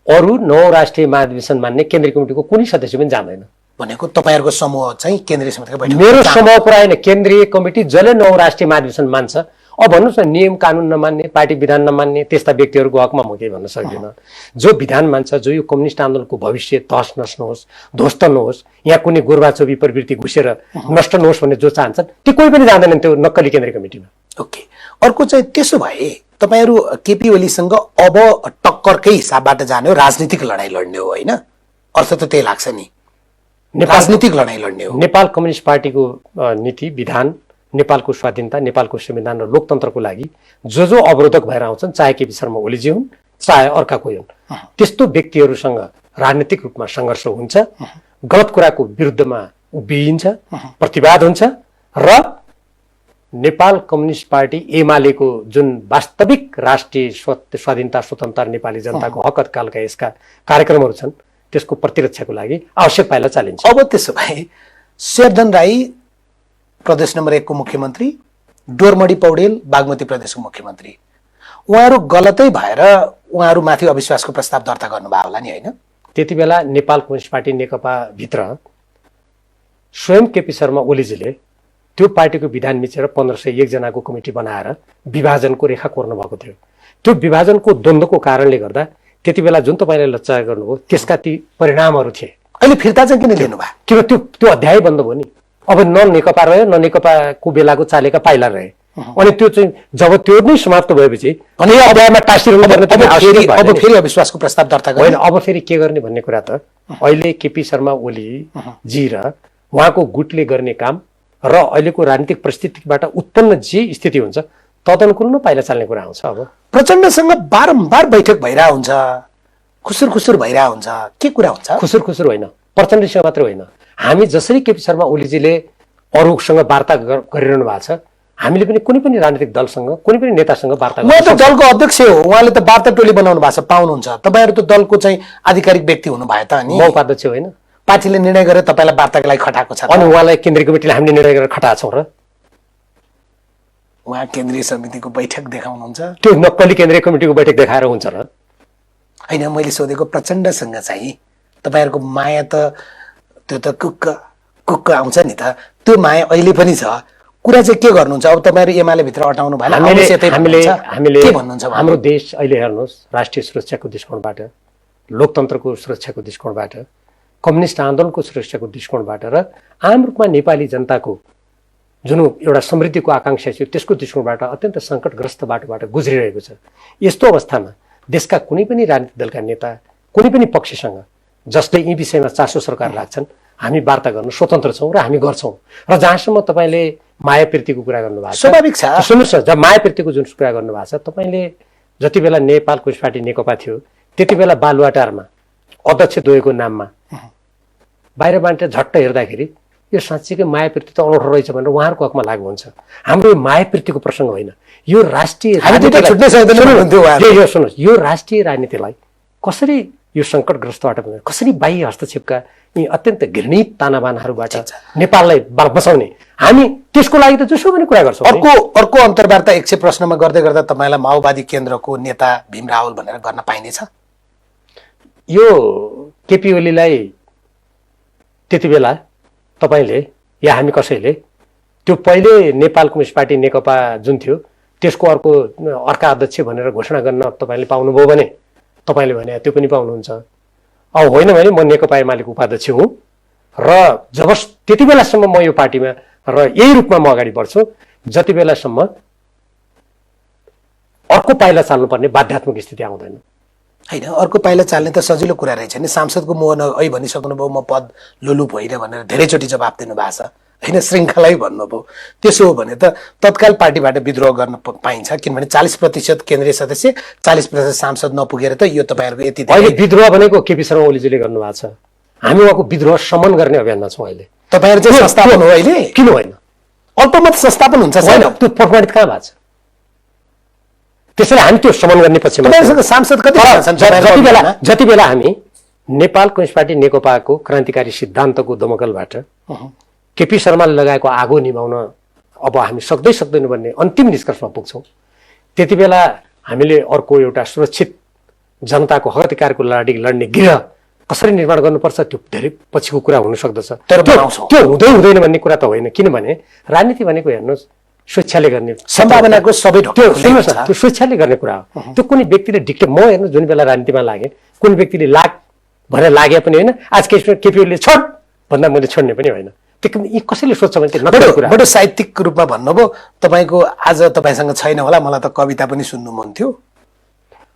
अरू 9 राष्ट्रिय महाधिवेशन मान्ने केन्द्रीय कमिटीको कुनै सदस्य पनि जाँदैन भनेको तपाईँहरूको समूह चाहिँ केन्द्रीय समितिको बैठक? मेरो समूह कुरा होइन, केन्द्रीय कमिटी जसले 9 राष्ट्रिय महाधिवेशन मान्छ। अब भन्नुहोस् न, नियम कानुन नमान्ने, पार्टी विधान नमान्ने त्यस्ता व्यक्तिहरूको हकमा म केही भन्न सक्दिनँ। जो विधान मान्छ, जो यो कम्युनिस्ट आन्दोलनको भविष्य तहस नस नहोस्, ध्वस्त नहोस्, यहाँ कुनै गोर्बाचोबी प्रवृत्ति घुसेर नष्ट नहोस् भन्ने जो चाहन्छन् त्यो कोही पनि जाँदैनन् त्यो नक्कली केन्द्रीय कमिटीमा। ओके। अर्को चाहिँ त्यसो भए तपाईँहरू केपी ओलीसँग अब टक्करकै हिसाबबाट जाने हो, राजनीतिक लडाइँ लड्ने हो होइन? अर्थ त त्यही लाग्छ नि, राजनीतिक लडाइँ लड्ने हो। नेपाल कम्युनिस्ट पार्टीको नीति विधान, नेपालको स्वाधीनता, नेपालको संविधान र लोकतन्त्रको लागि जो जो अवरोधक भएर आउँछन्, चाहे केपी शर्मा ओलीजी हुन् चाहे अर्का कोही हुन्, त्यस्तो व्यक्तिहरूसँग राजनीतिक रूपमा सङ्घर्ष हुन्छ, गलत कुराको विरुद्धमा उभिइन्छ, प्रतिवाद हुन्छ र नेपाल कम्युनिस्ट पार्टी एमालेको जुन वास्तविक राष्ट्रिय स्वाधीनता स्वतन्त्रता नेपाली जनताको हक अधिकारका यसका कार्यक्रमहरू छन् त्यसको प्रतिरक्षाको लागि आवश्यक पाइला चालिन्छ। अब त्यसो भए शेरधन राई प्रदेश नम्बर 1 को मुख्यमन्त्री, डोरमणि पौडेल बागमती प्रदेशको मुख्यमन्त्री, उहाँहरू गलतै भएर उहाँहरूमाथि अविश्वासको प्रस्ताव दर्ता गर्नुभयो होला नि होइन? त्यति बेला नेपाल कम्युनिस्ट पार्टी नेकपा भित्र स्वयं केपी शर्मा ओलीजीले त्यो पार्टीको विधान मिचेर 1501 जनाको कमिटी बनाएर विभाजनको रेखा कोर्नु भएको थियो। त्यो विभाजनको द्वन्द्वको कारणले गर्दा त्यति बेला जुन तपाईँले लच्चा गर्नुभयो त्यसका ती परिणामहरू थिए। अहिले फिर्ता चाहिँ किन लिनु भयो? किन त्यो अध्याय बन्द भयो नि। अब न नेकपा रह्यो न नेकपाको बेलाको चालेका पाइला रहे। अनि त्यो चाहिँ जब त्यो नै समाप्त भएपछि अनि यो अध्यायमा टाँसिरहनु पर्ने त आवश्यक अब फेरि अविश्वासको प्रस्ताव दर्ता होइन। अब फेरि के गर्ने भन्ने कुरा त अहिले केपी शर्मा ओली जी र उहाँको गुटले गर्ने काम र अहिलेको राजनीतिक परिस्थितिबाट उत्पन्न जे स्थिति हुन्छ तदनुकूल नै पाइला चाल्ने कुरा आउँछ। अब प्रचण्डसँग बारम्बार बैठक भइरहेको हुन्छ, खुसुर खुसुर भइरहेको हुन्छ, के कुरा हुन्छ? खुसुर खुसुर होइन, प्रचण्डसँग मात्र होइन। हामी जसरी केपी शर्मा ओलीजीले अरूसँग वार्ता गरिरहनु भएको छ, हामीले पनि कुनै पनि राजनीतिक दलसँग कुनै पनि नेतासँग वार्ता उहाँ त दलको अध्यक्ष हो, उहाँले त वार्ता टोली बनाउनु भएको छ, पाउनुहुन्छ। तपाईँहरू त दलको चाहिँ आधिकारिक व्यक्ति हुनुभयो त नि। म उपाध्यक्ष होइन, पार्टीले निर्णय गरेर तपाईँलाई वार्ताको लागि खटाएको छ। अनि उहाँलाई केन्द्रीय कमिटीले हामीले निर्णय गरेर खटाएको छौँ र उहाँ केन्द्रीय समितिको बैठक देखाउनुहुन्छ? त्यो नक्कली केन्द्रीय कमिटीको बैठक देखाएर हुन्छ र? होइन, मैले सोधेको प्रचण्डसँग चाहिँ तपाईँहरूको माया त त्यो त कुक्क आउँछ नि त, त्यो माया अहिले पनि छ। कुरा चाहिँ के गर्नुहुन्छ? अब तपाईँहरू एमाले भित्र अटाउनु भएन, हामीले के भन्नुहुन्छ? हाम्रो देश अहिले हेर्नुहोस्, राष्ट्रिय सुरक्षाको दृष्टिकोणबाट, लोकतन्त्रको सुरक्षाको दृष्टिकोणबाट, कम्युनिस्ट आन्दोलनको सुरक्षाको दृष्टिकोणबाट र आम रूपमा नेपाली जनताको जुन एउटा समृद्धिको आकांक्षा थियो त्यसको दृष्टिकोणबाट अत्यन्त सङ्कटग्रस्त बाटोबाट गुज्रिरहेको छ। यस्तो अवस्थामा देशका कुनै पनि राजनीतिक दलका नेता कुनै पनि पक्षसँग जसले यी विषयमा चासो सरकार राख्छन् हामी वार्ता गर्न स्वतन्त्र छौँ र हामी गर्छौँ। र जहाँसम्म तपाईँले मायाप्रीतिको कुरा गर्नुभएको छ, स्वाभाविक छ। सुन्नुहोस् न, जब मायाप्रीतिको जुन कुरा गर्नुभएको छ, तपाईँले जति बेला नेपाल कम्युनिस्ट पार्टी नेकपा थियो त्यति बेला बालुवाटारमा अध्यक्ष द्वयको नाममा बाहिरबाट झट्ट हेर्दाखेरि यो साँच्चीकै मायाप्रीति त अनौठो रहेछ भनेर उहाँहरूको हकमा लागु हुन्छ। हाम्रो यो मायाप्रीतिको प्रसङ्ग होइन, यो राष्ट्रिय सुन्नुहोस्, यो राष्ट्रिय राजनीतिलाई कसरी यो सङ्कटग्रस्तबाट कसरी बाह्य हस्तक्षेपका यी अत्यन्त घृणित तानाबानाहरूबाट नेपाललाई बचाउने हामी त्यसको लागि त जसो पनि कुरा गर्छौँ। अर्को अन्तर्वार्ता 100 प्रश्नमा गर्दै गर्दा तपाईँलाई माओवादी केन्द्रको नेता भीम रावल भनेर गर्न पाइनेछ? यो केपी ओलीलाई त्यति बेला तपाईँले या हामी कसैले त्यो पहिले नेपाल कम्युनिस्ट पार्टी नेकपा जुन थियो त्यसको अर्का अध्यक्ष भनेर घोषणा गर्न तपाईँले पाउनुभयो भने तपाईँले भने त्यो पनि पाउनुहुन्छ। अब होइन भने म नेकपा एमालेको उपाध्यक्ष हुँ र जब त्यति बेलासम्म म यो पार्टीमा र यही रूपमा म अगाडि बढ्छु जति बेलासम्म अर्को पाइला चाल्नुपर्ने बाध्यात्मक स्थिति आउँदैन। होइन, अर्को पाइला चाल्ने त सजिलो कुरा रहेछ नि। सांसदको मोहन ऐ भनिसक्नुभयो म पद लोलुप होइन भनेर धेरैचोटि जवाब दिनुभएको छ होइन, श्रृङ्खलै भन्नुभयो। त्यसो हो भने त तत्काल पार्टीबाट विद्रोह गर्न पाइन्छ, किनभने 40% केन्द्रीय सदस्य 40% सांसद नपुगेर त यो तपाईँहरूको यति अहिले विद्रोह भनेको केपी शर्मा ओलीजीले गर्नुभएको छ। हामी उहाँको विद्रोह समन गर्ने अभियानमा छौँ। अहिले तपाईँहरू चाहिँ संस्थापन हो, अहिले किन होइन, अल्पमत संस्थापन हुन्छ होइन, त्यो प्रमाणित कहाँ भएको छ? त्यसैले हामी त्यो समन गर्ने पक्षमा। सांसद कति जति बेला हामी नेपाल कम्युनिस्ट पार्टी नेकपाको क्रान्तिकारी सिद्धान्तको दमकलबाट केपी शर्माले लगाएको आगो निभाउन अब हामी सक्दैनौँ भन्ने अन्तिम निष्कर्षमा पुग्छौँ, त्यति बेला हामीले अर्को एउटा सुरक्षित जनताको हक अधिकारको लड्ने गृह कसरी निर्माण गर्नुपर्छ त्यो धेरै पछिको कुरा हुन सक्दछ। तर त्यो हुँदैन भन्ने कुरा त होइन, किनभने राजनीति भनेको हेर्नुहोस् स्वेच्छाले गर्ने सम्भावनाको सबै त्यो स्वेच्छाले गर्ने कुरा हो। त्यो कुनै व्यक्तिले म हेर्नु जुन बेला राजनीतिमा लागे कुनै व्यक्तिले भनेर लागे पनि होइन, आज केपी ओलीले छोड भन्दा मैले छोड्ने पनि होइन। यी कसैले सोध्छ भने बडो साहित्यिक रूपमा भन्नुभयो। तपाईँको आज तपाईँसँग छैन होला, मलाई त कविता पनि सुन्नु मन थियो।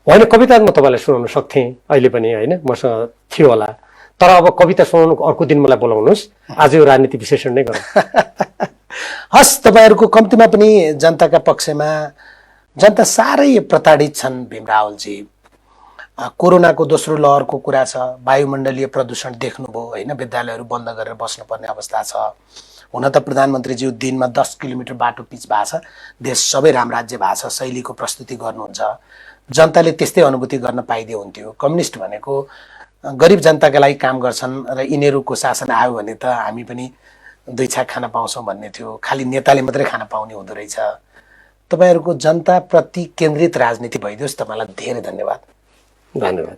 होइन, कविता म तपाईँलाई सुनाउन सक्थेँ अहिले पनि होइन, मसँग थियो होला, तर अब कविता सुनाउनु अर्को दिन मलाई बोलाउनुहोस्, आज यो राजनीति विश्लेषण नै गरौँ। हस्, तपाईँहरूको कम्तीमा पनि जनताका पक्षमा जनता साह्रै प्रताडित छन् भीम रावलजी। कोरोनाको दोस्रो लहरको कुरा छ, वायुमण्डलीय प्रदूषण देख्नुभयो होइन, विद्यालयहरू बन्द गरेर बस्नुपर्ने अवस्था छ। हुन त प्रधानमन्त्रीज्यू दिनमा 10 किलोमिटर बाटो पिच भएको छ, देश सबै रामराज्य भएको छ, शैलीको प्रस्तुति गर्नुहुन्छ। जनताले त्यस्तै अनुभूति गर्न पाइदियो हुन्थ्यो। कम्युनिस्ट भनेको गरिब जनताका लागि काम गर्छन् र यिनीहरूको शासन आयो भने त हामी पनि 2 छाक खान पाउँछौँ भन्ने थियो, खालि नेताले मात्रै खान पाउने हुँदो रहेछ। तपाईँहरूको जनताप्रति केन्द्रित राजनीति भइदियोस्। तपाईँलाई धेरै धन्यवाद। धन्यवाद।